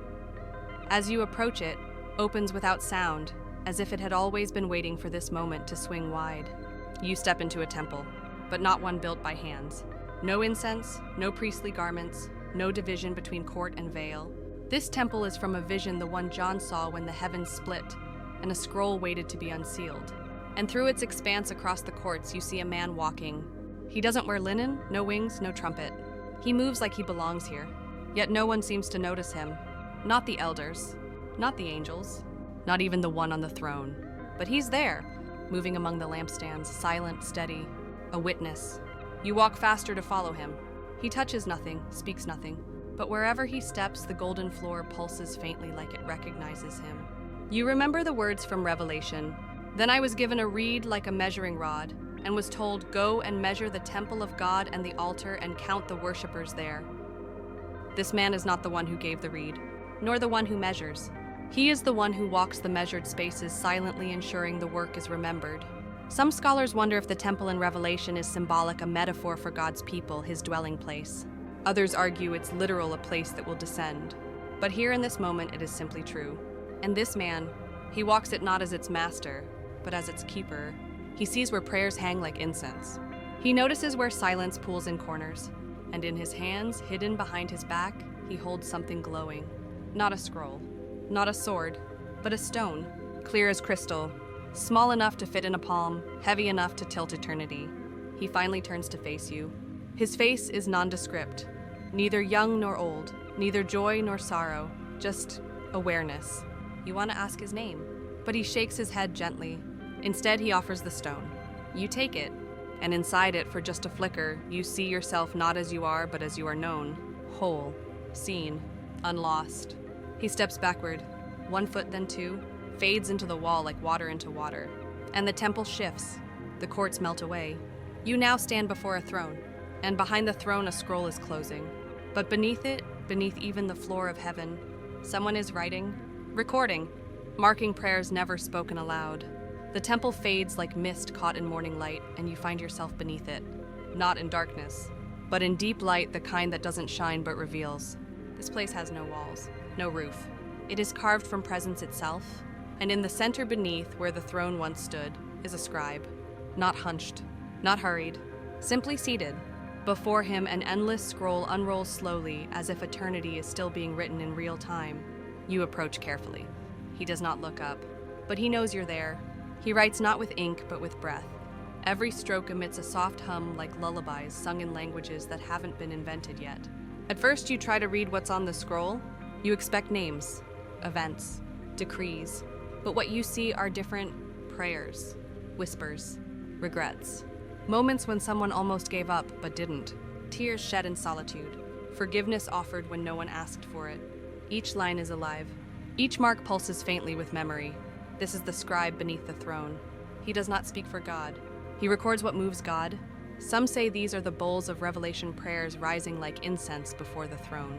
As you approach it, opens without sound, as if it had always been waiting for this moment to swing wide. You step into a temple, but not one built by hands. No incense, no priestly garments, no division between court and veil. This temple is from a vision, the one John saw when the heavens split, and a scroll waited to be unsealed. And through its expanse across the courts, you see a man walking. He doesn't wear linen, no wings, no trumpet. He moves like he belongs here, yet no one seems to notice him. Not the elders, not the angels, not even the one on the throne. But he's there, moving among the lampstands, silent, steady, a witness. You walk faster to follow him. He touches nothing, speaks nothing, but wherever he steps, the golden floor pulses faintly like it recognizes him. You remember the words from Revelation. "Then I was given a reed like a measuring rod, and was told, 'Go and measure the temple of God and the altar and count the worshippers there.'" This man is not the one who gave the reed. nor the one who measures. He is the one who walks the measured spaces, silently ensuring the work is remembered. Some scholars wonder if the temple in Revelation is symbolic, a metaphor for God's people, his dwelling place. Others argue it's literal, a place that will descend. But here in this moment, it is simply true. And this man, he walks it not as its master, but as its keeper. He sees where prayers hang like incense. He notices where silence pools in corners, and in his hands, hidden behind his back, he holds something glowing. Not a scroll, not a sword, but a stone, clear as crystal, small enough to fit in a palm, heavy enough to tilt eternity. He finally turns to face you. His face is nondescript, neither young nor old, neither joy nor sorrow, just awareness. You want to ask his name, but he shakes his head gently. Instead, he offers the stone. You take it, and inside it, for just a flicker, you see yourself not as you are, but as you are known, whole, seen, unlost. He steps backward, 1 foot, then 2, fades into the wall like water into water. And the temple shifts. The courts melt away. You now stand before a throne, and behind the throne a scroll is closing. But beneath it, beneath even the floor of heaven, someone is writing, recording, marking prayers never spoken aloud. The temple fades like mist caught in morning light, and you find yourself beneath it. Not in darkness, but in deep light, the kind that doesn't shine but reveals. This place has no walls, no roof. It is carved from presence itself, and in the center beneath, where the throne once stood, is a scribe. Not hunched, not hurried, simply seated. Before him, an endless scroll unrolls slowly, as if eternity is still being written in real time. You approach carefully. He does not look up, but he knows you're there. He writes not with ink, but with breath. Every stroke emits a soft hum like lullabies sung in languages that haven't been invented yet. At first, you try to read what's on the scroll. You expect names, events, decrees. But what you see are different prayers, whispers, regrets. Moments when someone almost gave up, but didn't. Tears shed in solitude. Forgiveness offered when no one asked for it. Each line is alive. Each mark pulses faintly with memory. This is the scribe beneath the throne. He does not speak for God. He records what moves God. Some say these are the bowls of revelation prayers rising like incense before the throne.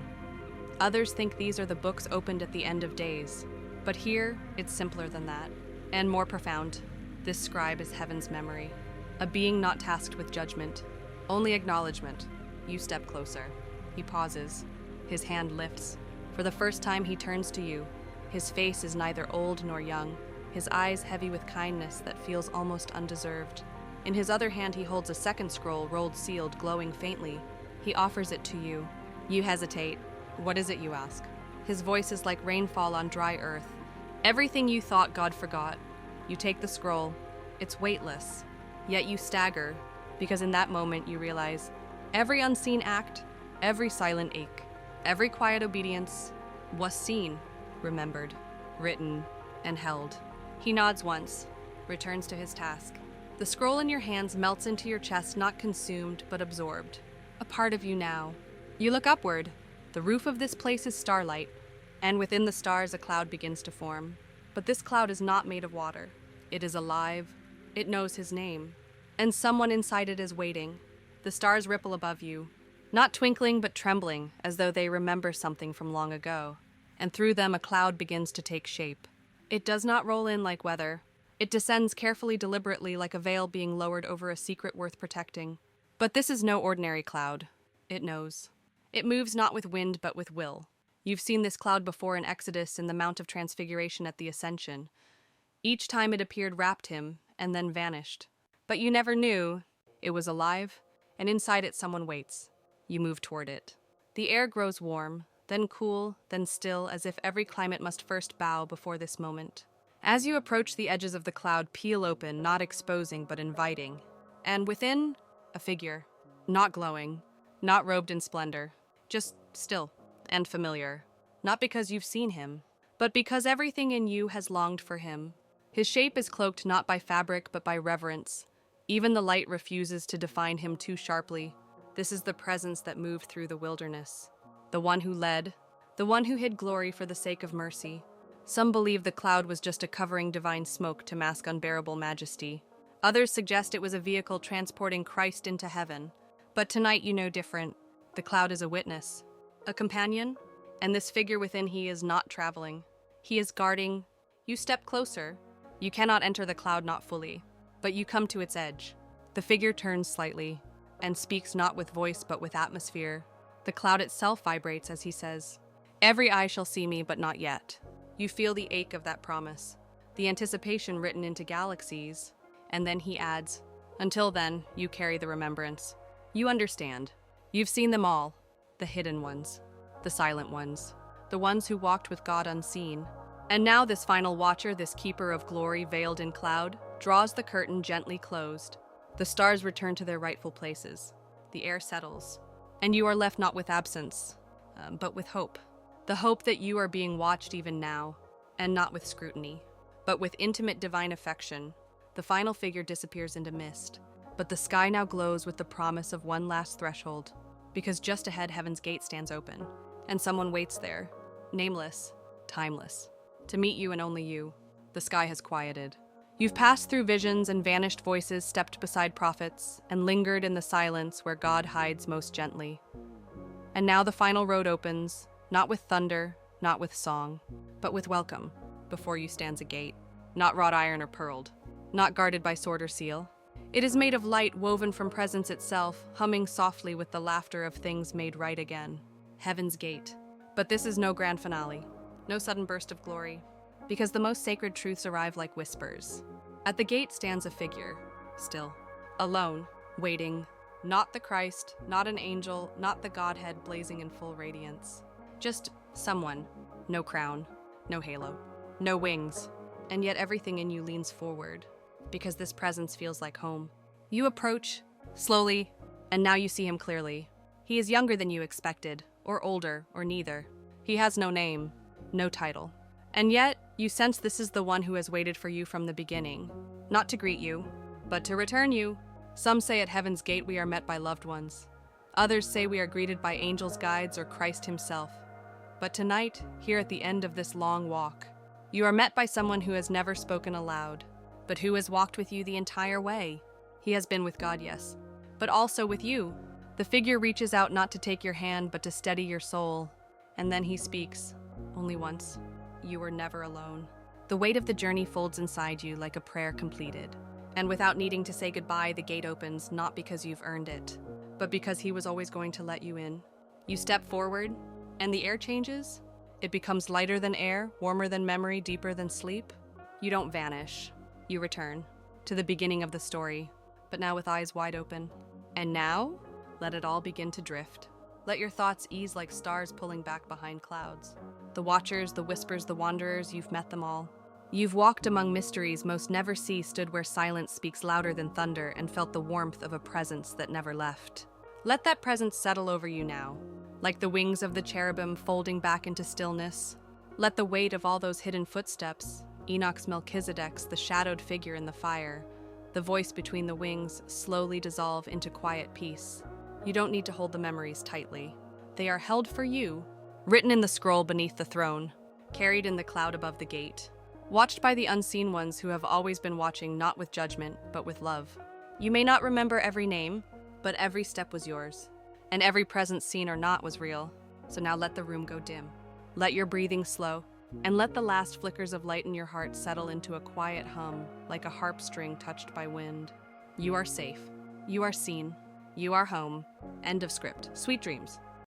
Others think these are the books opened at the end of days. But here, it's simpler than that, and more profound. This scribe is heaven's memory, a being not tasked with judgment, only acknowledgement. You step closer. He pauses. His hand lifts. For the first time, he turns to you. His face is neither old nor young, his eyes heavy with kindness that feels almost undeserved. In his other hand, he holds a second scroll, rolled sealed, glowing faintly. He offers it to you. You hesitate. What is it, you ask? His voice is like rainfall on dry earth. Everything you thought God forgot. You take the scroll. It's weightless. Yet you stagger, because in that moment you realize every unseen act, every silent ache, every quiet obedience was seen, remembered, written, and held. He nods once, returns to his task. The scroll in your hands melts into your chest, not consumed, but absorbed. A part of you now. You look upward. The roof of this place is starlight, and within the stars a cloud begins to form. But this cloud is not made of water. It is alive. It knows his name. And someone inside it is waiting. The stars ripple above you, not twinkling but trembling, as though they remember something from long ago. And through them a cloud begins to take shape. It does not roll in like weather. It descends carefully, deliberately, like a veil being lowered over a secret worth protecting. But this is no ordinary cloud. It knows. It moves not with wind, but with will. You've seen this cloud before in Exodus, in the Mount of Transfiguration at the Ascension. Each time it appeared, wrapped him, and then vanished. But you never knew. It was alive, and inside it someone waits. You move toward it. The air grows warm, then cool, then still, as if every climate must first bow before this moment. As you approach, the edges of the cloud peel open, not exposing but inviting. And within, a figure. Not glowing, not robed in splendor, just still and familiar. Not because you've seen him, but because everything in you has longed for him. His shape is cloaked not by fabric but by reverence. Even the light refuses to define him too sharply. This is the presence that moved through the wilderness. The one who led, the one who hid glory for the sake of mercy. Some believe the cloud was just a covering divine smoke to mask unbearable majesty. Others suggest it was a vehicle transporting Christ into heaven. But tonight you know different. The cloud is a witness, a companion. And this figure within he is not traveling. He is guarding. You step closer. You cannot enter the cloud, not fully, but you come to its edge. The figure turns slightly and speaks not with voice but with atmosphere. The cloud itself vibrates as he says, "Every eye shall see me, but not yet." You feel the ache of that promise, the anticipation written into galaxies, and then he adds, "Until then, you carry the remembrance." You understand. You've seen them all, the hidden ones, the silent ones, the ones who walked with God unseen. And now this final watcher, this keeper of glory veiled in cloud, draws the curtain gently closed. The stars return to their rightful places. The air settles, and you are left not with absence, but with hope. The hope that you are being watched even now, and not with scrutiny, but with intimate divine affection. The final figure disappears into mist, but the sky now glows with the promise of one last threshold, because just ahead heaven's gate stands open, and someone waits there, nameless, timeless, to meet you and only you. The sky has quieted. You've passed through visions and vanished voices, stepped beside prophets, and lingered in the silence where God hides most gently. And now the final road opens, not with thunder, not with song, but with welcome. Before you stands a gate, not wrought iron or pearled, not guarded by sword or seal. It is made of light woven from presence itself, humming softly with the laughter of things made right again. Heaven's gate. But this is no grand finale, no sudden burst of glory, because the most sacred truths arrive like whispers. At the gate stands a figure, still, alone, waiting, not the Christ, not an angel, not the Godhead blazing in full radiance. Just someone, no crown, no halo, no wings, and yet everything in you leans forward, because this presence feels like home. You approach, slowly, and now you see him clearly. He is younger than you expected, or older, or neither. He has no name, no title. And yet, you sense this is the one who has waited for you from the beginning, not to greet you, but to return you. Some say at heaven's gate we are met by loved ones. Others say we are greeted by angels, guides, or Christ himself. But tonight, here at the end of this long walk, you are met by someone who has never spoken aloud, but who has walked with you the entire way. He has been with God, yes, but also with you. The figure reaches out not to take your hand, but to steady your soul. And then he speaks, only once. You were never alone. The weight of the journey folds inside you like a prayer completed. And without needing to say goodbye, the gate opens, not because you've earned it, but because he was always going to let you in. You step forward, and the air changes. It becomes lighter than air, warmer than memory, deeper than sleep. You don't vanish. You return to the beginning of the story, but now with eyes wide open. And now, let it all begin to drift. Let your thoughts ease like stars pulling back behind clouds. The watchers, the whispers, the wanderers, you've met them all. You've walked among mysteries most never see, stood where silence speaks louder than thunder, and felt the warmth of a presence that never left. Let that presence settle over you now, like the wings of the cherubim folding back into stillness. Let the weight of all those hidden footsteps, Enoch's Melchizedek's, the shadowed figure in the fire, the voice between the wings, slowly dissolve into quiet peace. You don't need to hold the memories tightly. They are held for you, written in the scroll beneath the throne, carried in the cloud above the gate, watched by the unseen ones who have always been watching, not with judgment, but with love. You may not remember every name, but every step was yours, and every presence, seen or not, was real. So now let the room go dim. Let your breathing slow, and let the last flickers of light in your heart settle into a quiet hum, like a harp string touched by wind. You are safe. You are seen. You are home. End of script. Sweet dreams.